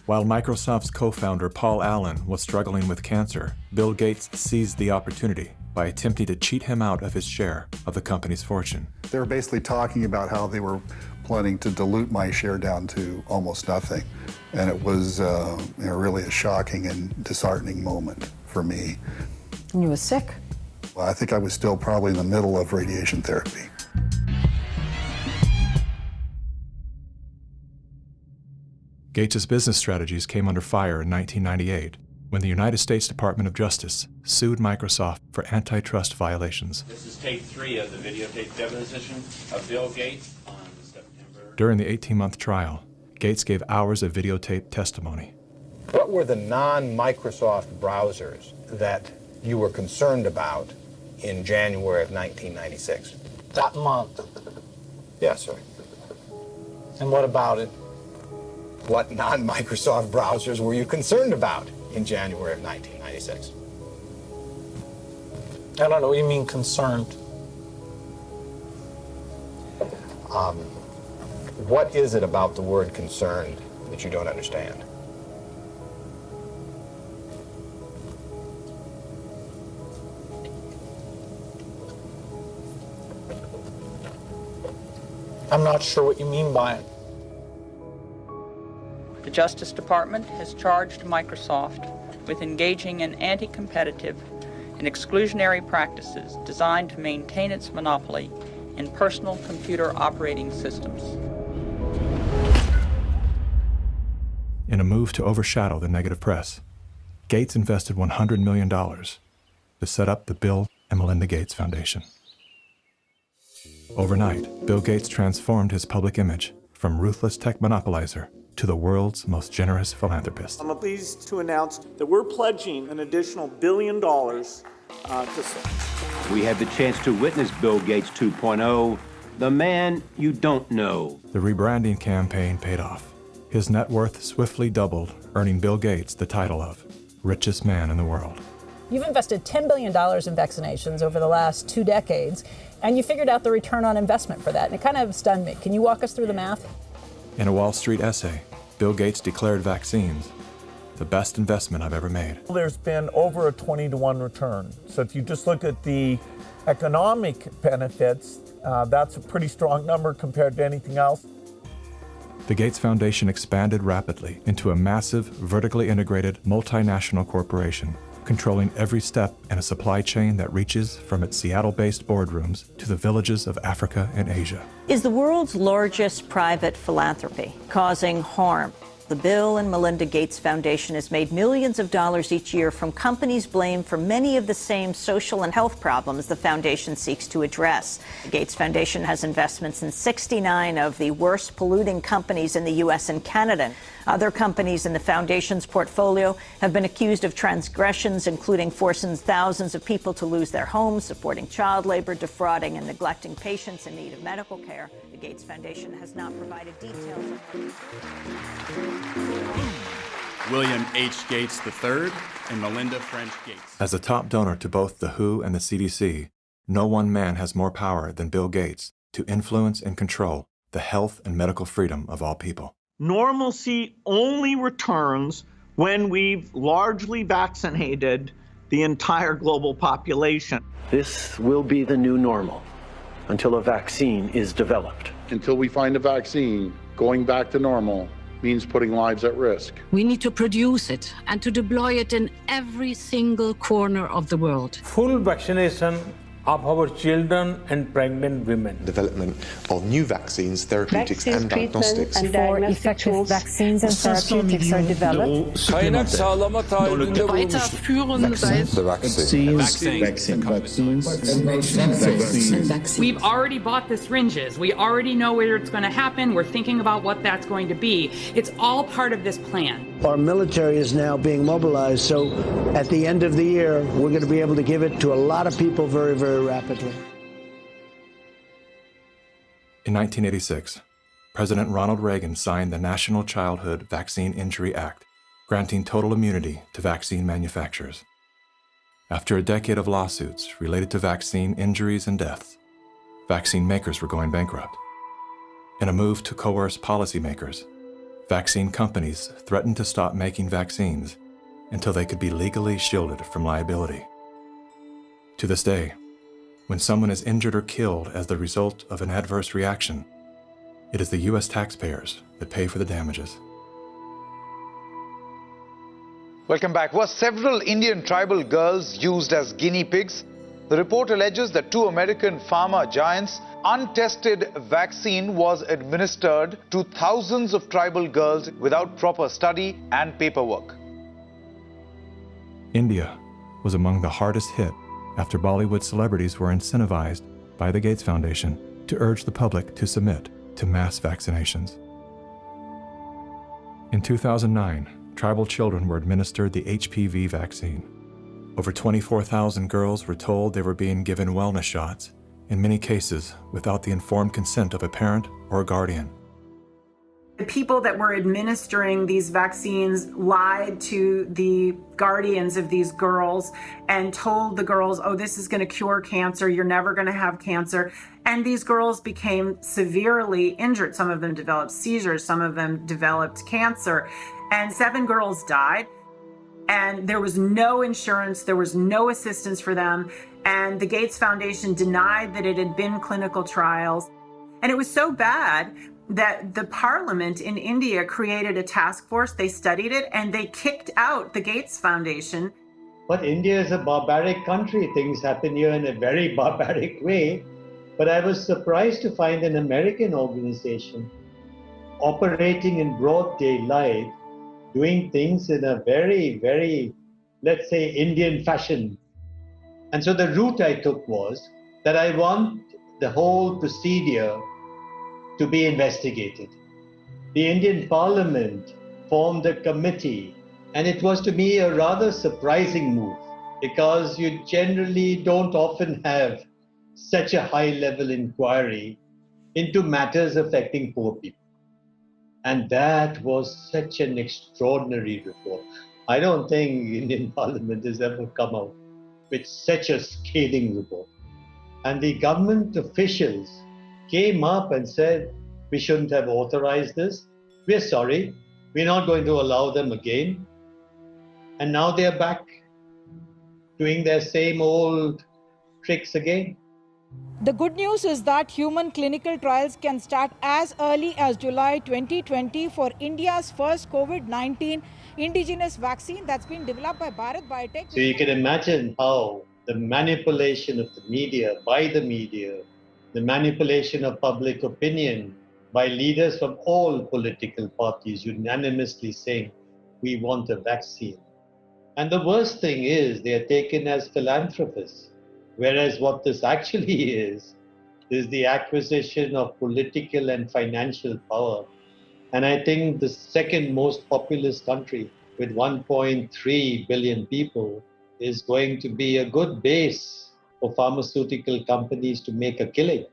While Microsoft's co-founder Paul Allen was struggling with cancer, Bill Gates seized the opportunity by attempting to cheat him out of his share of the company's fortune. They were basically talking about how they were planning to dilute my share down to almost nothing. And it was really a shocking and disheartening moment for me. And you were sick? Well, I think I was still probably in the middle of radiation therapy. Gates' business strategies came under fire in 1998 when the United States Department of Justice sued Microsoft for antitrust violations. This is tape 3 of the videotape deposition of Bill Gates on September. During the 18-month trial, Gates gave hours of videotaped testimony. What were the non-Microsoft browsers that you were concerned about in January of 1996? That month. Yes, sir. And what about it? What non-Microsoft browsers were you concerned about in January of 1996? I don't know what you mean concerned. What is it about the word concerned that you don't understand? I'm not sure what you mean by it. The Justice Department has charged Microsoft with engaging in anti-competitive and exclusionary practices designed to maintain its monopoly in personal computer operating systems. In a move to overshadow the negative press, Gates invested $100 million to set up the Bill and Melinda Gates Foundation. Overnight, Bill Gates transformed his public image from ruthless tech monopolizer to the world's most generous philanthropist. I'm pleased to announce that we're pledging an additional $1 billion We had the chance to witness Bill Gates 2.0, the man you don't know. The rebranding campaign paid off. His net worth swiftly doubled, earning Bill Gates the title of richest man in the world. You've invested $10 billion in vaccinations over the last 2 decades, and you figured out the return on investment for that, and it kind of stunned me. Can you walk us through the math? In a Wall Street essay, Bill Gates declared vaccines the best investment I've ever made. There's been over a 20-to-1 return. So if you just look at the economic benefits, that's a pretty strong number compared to anything else. The Gates Foundation expanded rapidly into a massive, vertically integrated, multinational corporation, controlling every step in a supply chain that reaches from its Seattle-based boardrooms to the villages of Africa and Asia. Is the world's largest private philanthropy causing harm? The Bill and Melinda Gates Foundation has made millions of dollars each year from companies blamed for many of the same social and health problems the foundation seeks to address. The Gates Foundation has investments in 69 of the worst polluting companies in the U.S. and Canada. Other companies in the foundation's portfolio have been accused of transgressions, including forcing thousands of people to lose their homes, supporting child labor, defrauding and neglecting patients in need of medical care. The Gates Foundation has not provided details. William H. Gates III and Melinda French Gates. As a top donor to both the WHO and the CDC, no one man has more power than Bill Gates to influence and control the health and medical freedom of all people. Normalcy only returns when we've largely vaccinated the entire global population. This will be the new normal until a vaccine is developed. Until we find a vaccine, going back to normal means putting lives at risk. We need to produce it and to deploy it in every single corner of the world. Full vaccination of our children and pregnant women. Development of new vaccines, therapeutics and diagnostics. Before effective vaccines and therapeutics are developed. We've already bought the syringes. We already know where it's going to happen. We're thinking about what that's going to be. It's all part of this plan. Our military is now being mobilized, so at the end of the year, we're going to be able to give it to a lot of people very, very rapidly. In 1986, President Ronald Reagan signed the National Childhood Vaccine Injury Act, granting total immunity to vaccine manufacturers. After a decade of lawsuits related to vaccine injuries and deaths, vaccine makers were going bankrupt. In a move to coerce policymakers, vaccine companies threatened to stop making vaccines until they could be legally shielded from liability. To this day, when someone is injured or killed as the result of an adverse reaction, it is the U.S. taxpayers that pay for the damages. Welcome back. Were several Indian tribal girls used as guinea pigs? The report alleges that 2 American pharma giants' untested vaccine was administered to thousands of tribal girls without proper study and paperwork. India was among the hardest hit after Bollywood celebrities were incentivized by the Gates Foundation to urge the public to submit to mass vaccinations. In 2009, tribal children were administered the HPV vaccine. Over 24,000 girls were told they were being given wellness shots, in many cases without the informed consent of a parent or a guardian. The people that were administering these vaccines lied to the guardians of these girls and told the girls, oh, this is going to cure cancer, you're never going to have cancer. And these girls became severely injured. Some of them developed seizures, some of them developed cancer, and 7 girls died. And there was no insurance, there was no assistance for them. And the Gates Foundation denied that it had been clinical trials. And it was so bad that the parliament in India created a task force, they studied it, and they kicked out the Gates Foundation. But India is a barbaric country. Things happen here in a very barbaric way. But I was surprised to find an American organization operating in broad daylight, doing things in a very, very, let's say, Indian fashion. And so the route I took was that I want the whole procedure to be investigated. The Indian Parliament formed a committee, and it was to me a rather surprising move because you generally don't often have such a high-level inquiry into matters affecting poor people. And that was such an extraordinary report. I don't think Indian Parliament has ever come out with such a scathing report. And the government officials came up and said, we shouldn't have authorized this. We're sorry. We're not going to allow them again. And now they're back doing their same old tricks again. The good news is that human clinical trials can start as early as July 2020 for India's first COVID-19 indigenous vaccine that's been developed by Bharat Biotech. So you can imagine how the manipulation of the media, by the media, the manipulation of public opinion by leaders from all political parties unanimously saying, we want a vaccine. And the worst thing is they are taken as philanthropists. Whereas what this actually is the acquisition of political and financial power. And I think the second most populous country with 1.3 billion people is going to be a good base for pharmaceutical companies to make a killing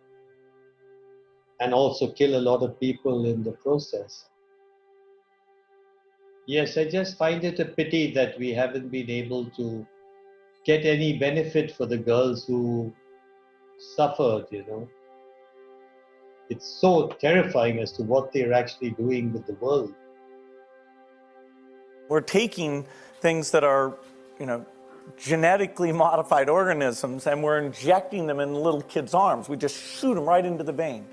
and also kill a lot of people in the process. Yes, I just find it a pity that we haven't been able to get any benefit for the girls who suffered, you know. It's so terrifying as to what they're actually doing with the world. We're taking things that are, genetically modified organisms, and we're injecting them in little kids' arms. We just shoot them right into the vein.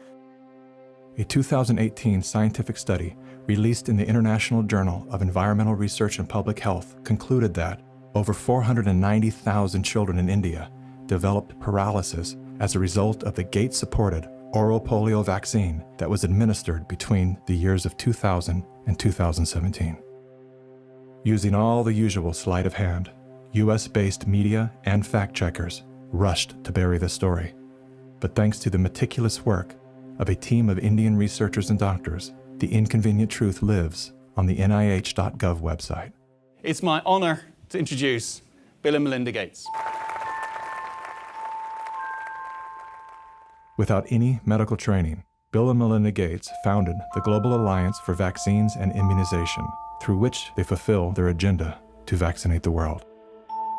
A 2018 scientific study released in the International Journal of Environmental Research and Public Health concluded that over 490,000 children in India developed paralysis as a result of the Gates-supported oral polio vaccine that was administered between the years of 2000 and 2017. Using all the usual sleight of hand, US-based media and fact-checkers rushed to bury the story. But thanks to the meticulous work of a team of Indian researchers and doctors, the inconvenient truth lives on the NIH.gov website. It's my honor to introduce Bill and Melinda Gates. Without any medical training, Bill and Melinda Gates founded the Global Alliance for Vaccines and Immunization, through which they fulfill their agenda to vaccinate the world.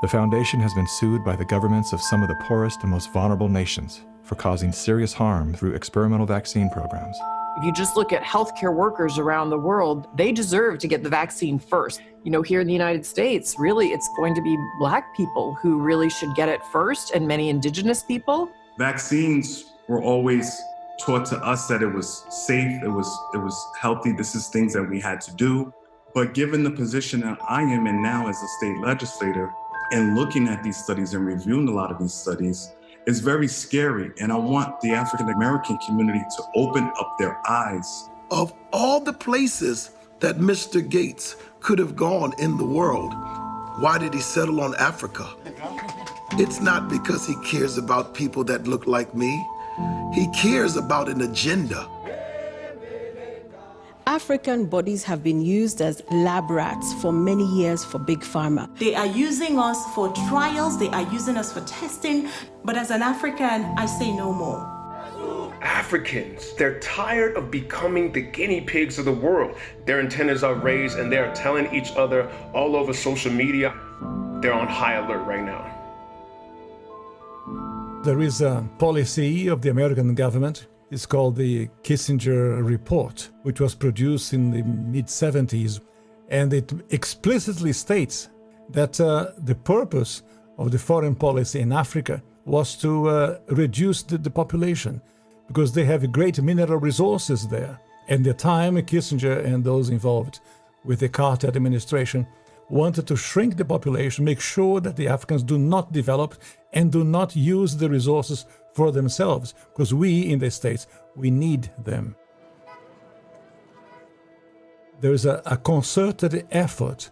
The foundation has been sued by the governments of some of the poorest and most vulnerable nations for causing serious harm through experimental vaccine programs. If you just look at healthcare workers around the world, they deserve to get the vaccine first. Here in the United States, really, it's going to be Black people who really should get it first, and many Indigenous people. Vaccines were always taught to us that it was safe, it was healthy, this is things that we had to do. But given the position that I am in now as a state legislator, and looking at these studies and reviewing a lot of these studies, it's very scary. And I want the African American community to open up their eyes. Of all the places that Mr. Gates could have gone in the world, why did he settle on Africa? It's not because he cares about people that look like me. He cares about an agenda. African bodies have been used as lab rats for many years for Big Pharma. They are using us for trials, they are using us for testing, but as an African, I say no more. Africans, they're tired of becoming the guinea pigs of the world. Their antennas are raised and they're telling each other all over social media. They're on high alert right now. There is a policy of the American government. It's called the Kissinger Report, which was produced in the mid-70s. And it explicitly states that the purpose of the foreign policy in Africa was to reduce the population, because they have great mineral resources there. At the time, Kissinger and those involved with the Carter administration wanted to shrink the population, make sure that the Africans do not develop and do not use the resources for themselves, because we in the States, we need them. There is a concerted effort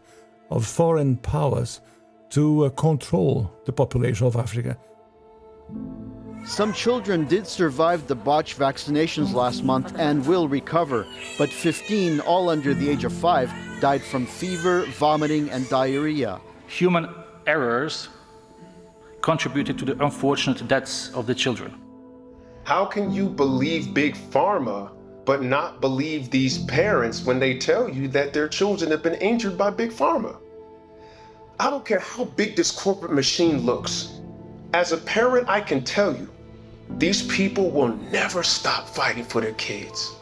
of foreign powers to control the population of Africa. Some children did survive the botched vaccinations last month and will recover, but 15, all under the age of 5, died from fever, vomiting, and diarrhea. Human errors contributed to the unfortunate deaths of the children. How can you believe Big Pharma but not believe these parents when they tell you that their children have been injured by Big Pharma? I don't care how big this corporate machine looks. As a parent, I can tell you, these people will never stop fighting for their kids.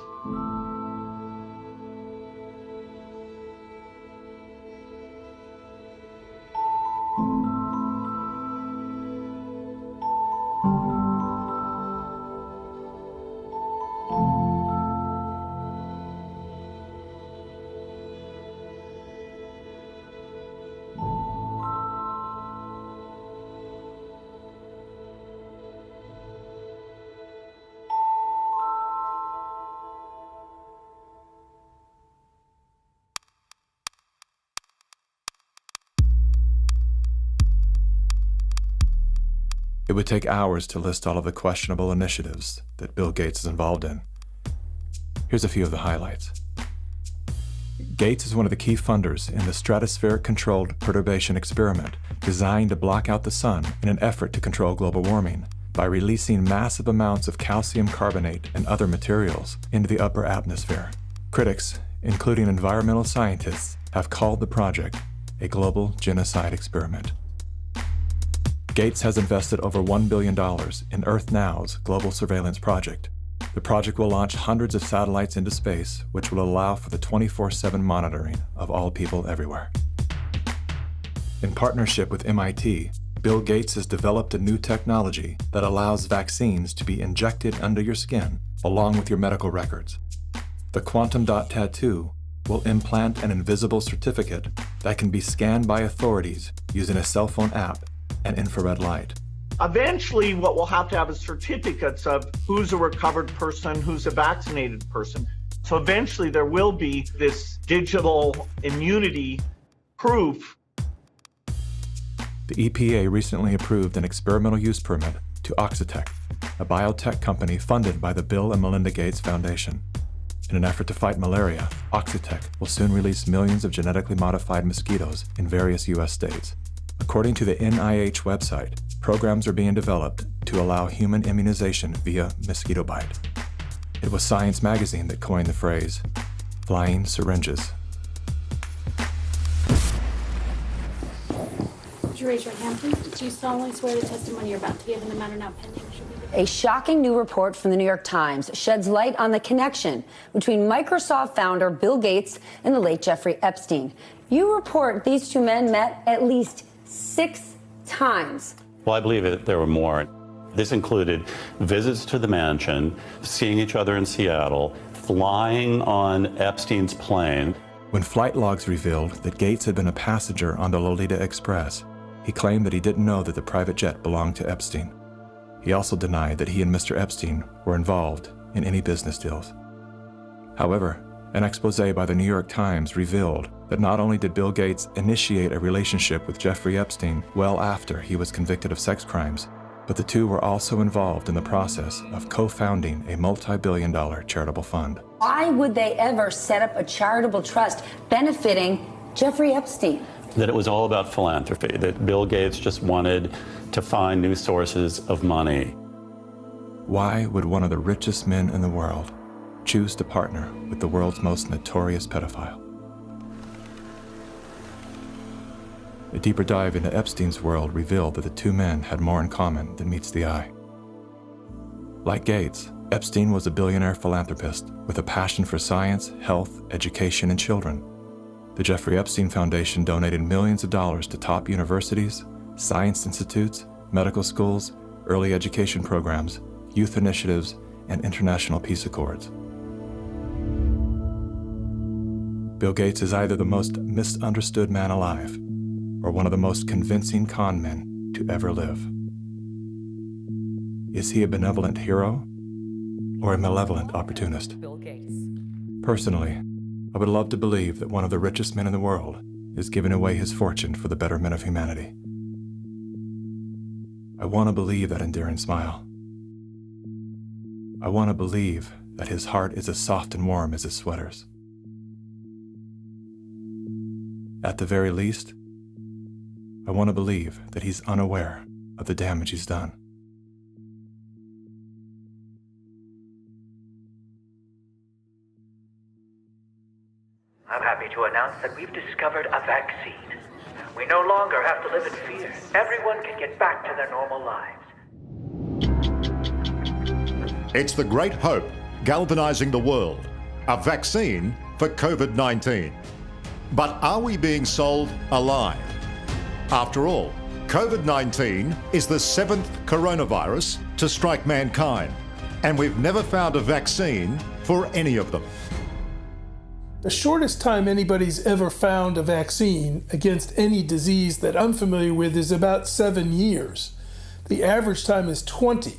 It would take hours to list all of the questionable initiatives that Bill Gates is involved in. Here's a few of the highlights. Gates is one of the key funders in the stratospheric-controlled perturbation experiment designed to block out the sun in an effort to control global warming by releasing massive amounts of calcium carbonate and other materials into the upper atmosphere. Critics, including environmental scientists, have called the project a global genocide experiment. Gates has invested over $1 billion in Earth Now's global surveillance project. The project will launch hundreds of satellites into space, which will allow for the 24/7 monitoring of all people everywhere. In partnership with MIT, Bill Gates has developed a new technology that allows vaccines to be injected under your skin along with your medical records. The Quantum Dot Tattoo will implant an invisible certificate that can be scanned by authorities using a cell phone app and infrared light. Eventually, what we'll have to have is certificates of who's a recovered person, who's a vaccinated person. So eventually there will be this digital immunity proof. The EPA recently approved an experimental use permit to Oxitec, a biotech company funded by the Bill and Melinda Gates Foundation. In an effort to fight malaria, Oxitec will soon release millions of genetically modified mosquitoes in various U.S. states. According to the NIH website, programs are being developed to allow human immunization via mosquito bite. It was Science magazine that coined the phrase, flying syringes. Would you raise your hand, please? Do you solemnly swear the testimony you're about to give in the matter now pending should be the... A shocking new report from the New York Times sheds light on the connection between Microsoft founder Bill Gates and the late Jeffrey Epstein. You report these two men met at least 6 times. Well, I believe that there were more. This included visits to the mansion, seeing each other in Seattle, flying on Epstein's plane. When flight logs revealed that Gates had been a passenger on the Lolita Express, he claimed that he didn't know that the private jet belonged to Epstein. He also denied that he and Mr. Epstein were involved in any business deals. However, an expose by the New York Times revealed that not only did Bill Gates initiate a relationship with Jeffrey Epstein well after he was convicted of sex crimes, but the two were also involved in the process of co-founding a multi-billion-dollar charitable fund. Why would they ever set up a charitable trust benefiting Jeffrey Epstein? That it was all about philanthropy, that Bill Gates just wanted to find new sources of money. Why would one of the richest men in the world choose to partner with the world's most notorious pedophile? A deeper dive into Epstein's world revealed that the two men had more in common than meets the eye. Like Gates, Epstein was a billionaire philanthropist with a passion for science, health, education, and children. The Jeffrey Epstein Foundation donated millions of dollars to top universities, science institutes, medical schools, early education programs, youth initiatives, and international peace accords. Bill Gates is either the most misunderstood man alive or one of the most convincing con men to ever live. Is he a benevolent hero or a malevolent opportunist? Bill Gates. Personally, I would love to believe that one of the richest men in the world is giving away his fortune for the betterment of humanity. I want to believe that endearing smile. I want to believe that his heart is as soft and warm as his sweaters. At the very least, I want to believe that he's unaware of the damage he's done. I'm happy to announce that we've discovered a vaccine. We no longer have to live in fear. Everyone can get back to their normal lives. It's the great hope galvanizing the world, a vaccine for COVID-19. But are we being sold a lie? After all, COVID-19 is the 7th coronavirus to strike mankind, and we've never found a vaccine for any of them. The shortest time anybody's ever found a vaccine against any disease that I'm familiar with is about 7 years. The average time is 20.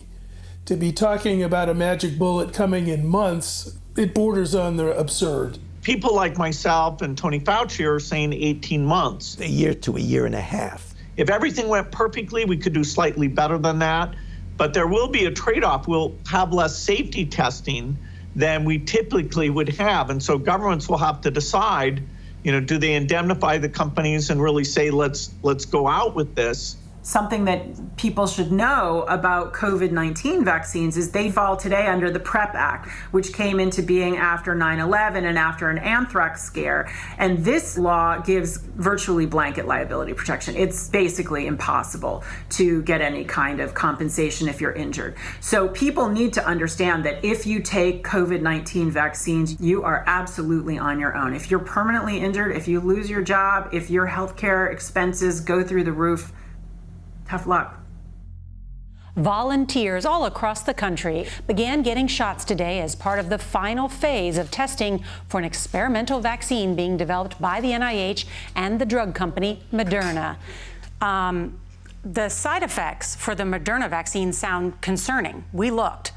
To be talking about a magic bullet coming in months, it borders on the absurd. People like myself and Tony Fauci are saying 18 months. A year to a year and a half. If everything went perfectly, we could do slightly better than that. But there will be a trade-off. We'll have less safety testing than we typically would have. And so governments will have to decide, do they indemnify the companies and really say, let's go out with this? Something that people should know about COVID-19 vaccines is they fall today under the PrEP Act, which came into being after 9/11 and after an anthrax scare. And this law gives virtually blanket liability protection. It's basically impossible to get any kind of compensation if you're injured. So people need to understand that if you take COVID-19 vaccines, you are absolutely on your own. If you're permanently injured, if you lose your job, if your healthcare expenses go through the roof, tough luck. Volunteers all across the country began getting shots today as part of the final phase of testing for an experimental vaccine being developed by the NIH and the drug company Moderna. The side effects for the Moderna vaccine sound concerning. We looked.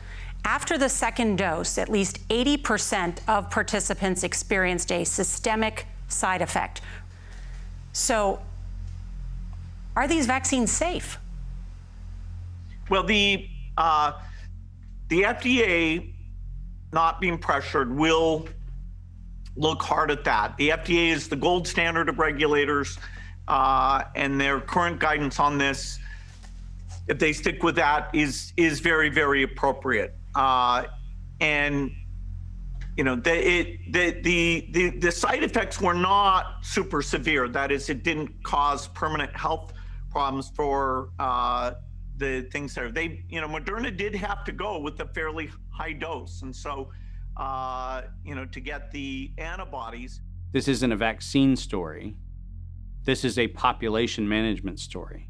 After the second dose, at least 80% of participants experienced a systemic side effect. So, are these vaccines safe? Well, the FDA, not being pressured, will look hard at that. The FDA is the gold standard of regulators, and their current guidance on this, if they stick with that, is very, very appropriate. And the side effects were not super severe. That is, it didn't cause permanent health problems for the things there. Moderna did have to go with a fairly high dose. And so, to get the antibodies. This isn't a vaccine story. This is a population management story.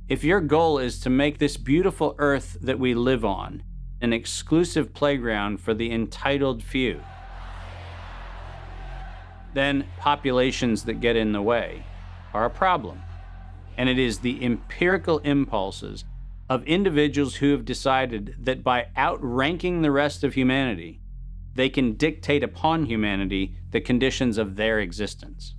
If your goal is to make this beautiful earth that we live on an exclusive playground for the entitled few, then populations that get in the way are a problem. And it is the empirical impulses of individuals who have decided that by outranking the rest of humanity, they can dictate upon humanity the conditions of their existence.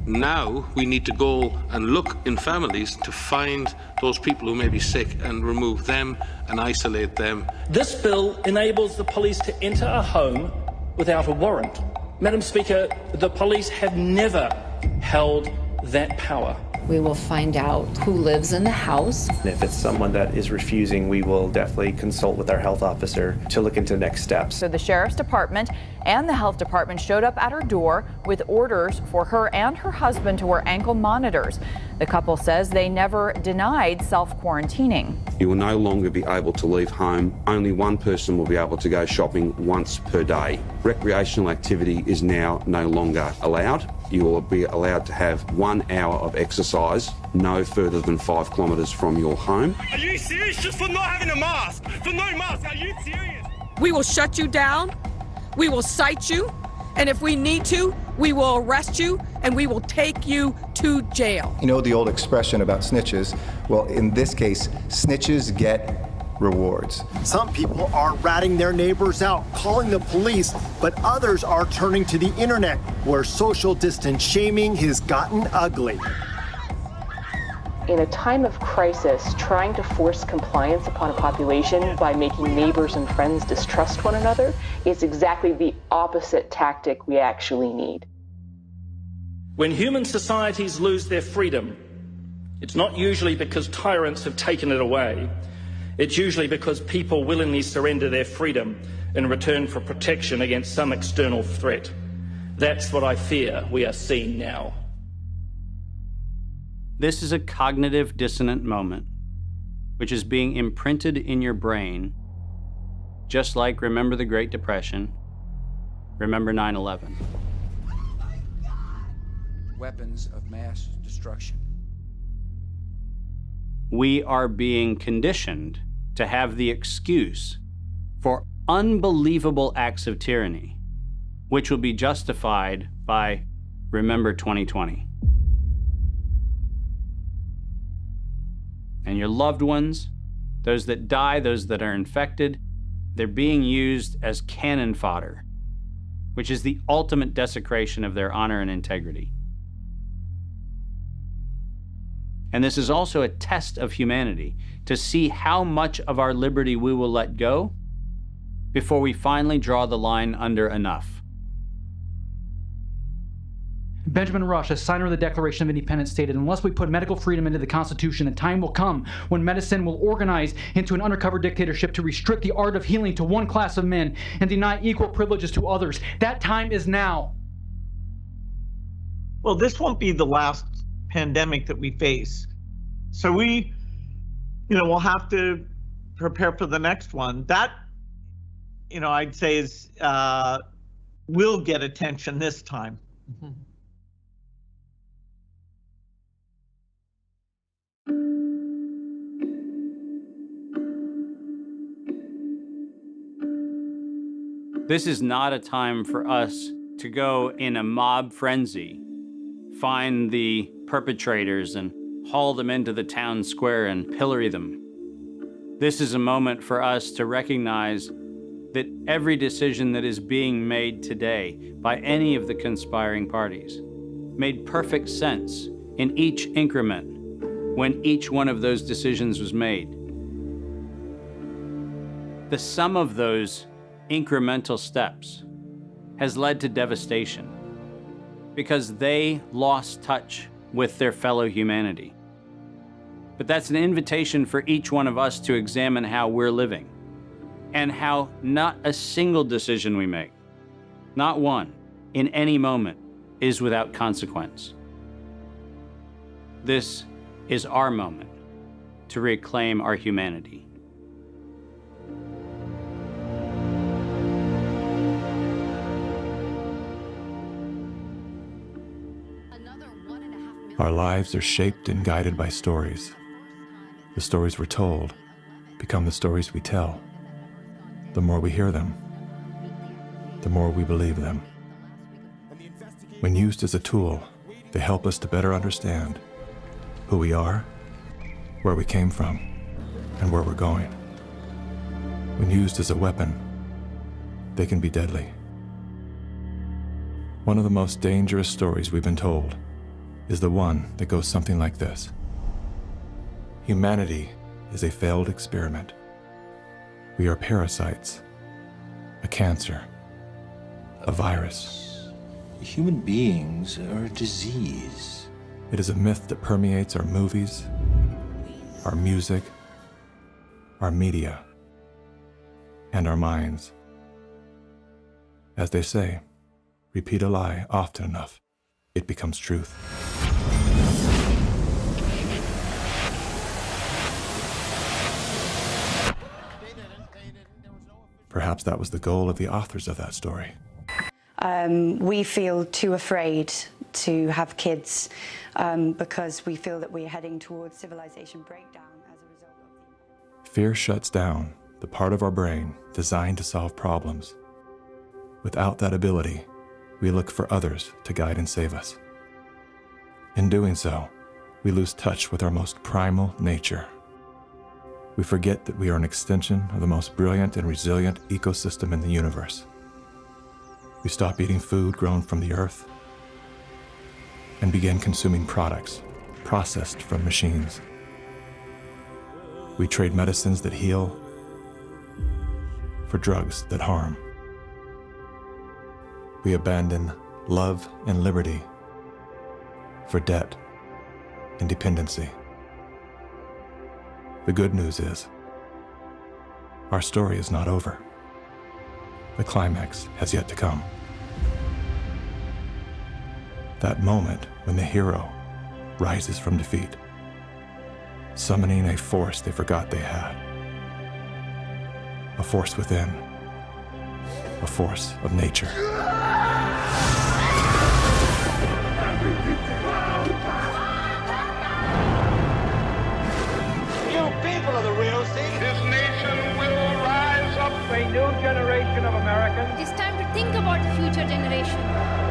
Now we need to go and look in families to find those people who may be sick and remove them and isolate them. This bill enables the police to enter a home without a warrant. Madam Speaker, the police have never held that power. We will find out who lives in the house. And if it's someone that is refusing, we will definitely consult with our health officer to look into next steps. So the Sheriff's Department and the Health Department showed up at her door with orders for her and her husband to wear ankle monitors. The couple says they never denied self-quarantining. You will no longer be able to leave home. Only one person will be able to go shopping once per day. Recreational activity is now no longer allowed. You will be allowed to have 1 hour of exercise no further than 5 kilometres from your home. Are you serious? Just for not having a mask? For no mask? Are you serious? We will shut you down. We will cite you. And if we need to, we will arrest you and we will take you to jail. You know the old expression about snitches? Well, in this case, snitches get rewards. Some people are ratting their neighbors out, calling the police, but others are turning to the internet, where social distance shaming has gotten ugly. In a time of crisis, trying to force compliance upon a population by making neighbors and friends distrust one another is exactly the opposite tactic we actually need. When human societies lose their freedom, it's not usually because tyrants have taken it away. It's usually because people willingly surrender their freedom in return for protection against some external threat. That's what I fear we are seeing now. This is a cognitive dissonant moment, which is being imprinted in your brain, just like remember the Great Depression, remember 9/11. Weapons of mass destruction. We are being conditioned to have the excuse for unbelievable acts of tyranny, which will be justified by remember 2020. And your loved ones, those that die, those that are infected, they're being used as cannon fodder, which is the ultimate desecration of their honor and integrity. And this is also a test of humanity, to see how much of our liberty we will let go before we finally draw the line under enough. Benjamin Rush, a signer of the Declaration of Independence, stated, "Unless we put medical freedom into the Constitution, the time will come when medicine will organize into an undercover dictatorship to restrict the art of healing to one class of men and deny equal privileges to others. That time is now." Well, this won't be the last pandemic that we face. So we'll have to prepare for the next one. That, I'd say is, will get attention this time. Mm-hmm. This is not a time for us to go in a mob frenzy, find the perpetrators and haul them into the town square and pillory them. This is a moment for us to recognize that every decision that is being made today by any of the conspiring parties made perfect sense in each increment when each one of those decisions was made. The sum of those incremental steps has led to devastation because they lost touch with their fellow humanity. But that's an invitation for each one of us to examine how we're living and how not a single decision we make, not one, in any moment, is without consequence. This is our moment to reclaim our humanity. Our lives are shaped and guided by stories. The stories we're told become the stories we tell. The more we hear them, the more we believe them. When used as a tool, they help us to better understand who we are, where we came from, and where we're going. When used as a weapon, they can be deadly. One of the most dangerous stories we've been told is the one that goes something like this. Humanity is a failed experiment. We are parasites, a cancer, a virus. Human beings are a disease. It is a myth that permeates our movies, our music, our media, and our minds. As they say, repeat a lie often enough, it becomes truth. Perhaps that was the goal of the authors of that story. We feel too afraid to have kids because we feel that we're heading towards civilization breakdown as a result of Fear shuts down the part of our brain designed to solve problems. Without that ability, we look for others to guide and save us. In doing so, we lose touch with our most primal nature. We forget that we are an extension of the most brilliant and resilient ecosystem in the universe. We stop eating food grown from the earth and begin consuming products processed from machines. We trade medicines that heal for drugs that harm. We abandon love and liberty for debt and dependency. The good news is, our story is not over. The climax has yet to come. That moment when the hero rises from defeat, summoning a force they forgot they had. A force within, a force of nature. You people are the real thing. This nation will rise up a new generation of Americans. It is time to think about the future generation.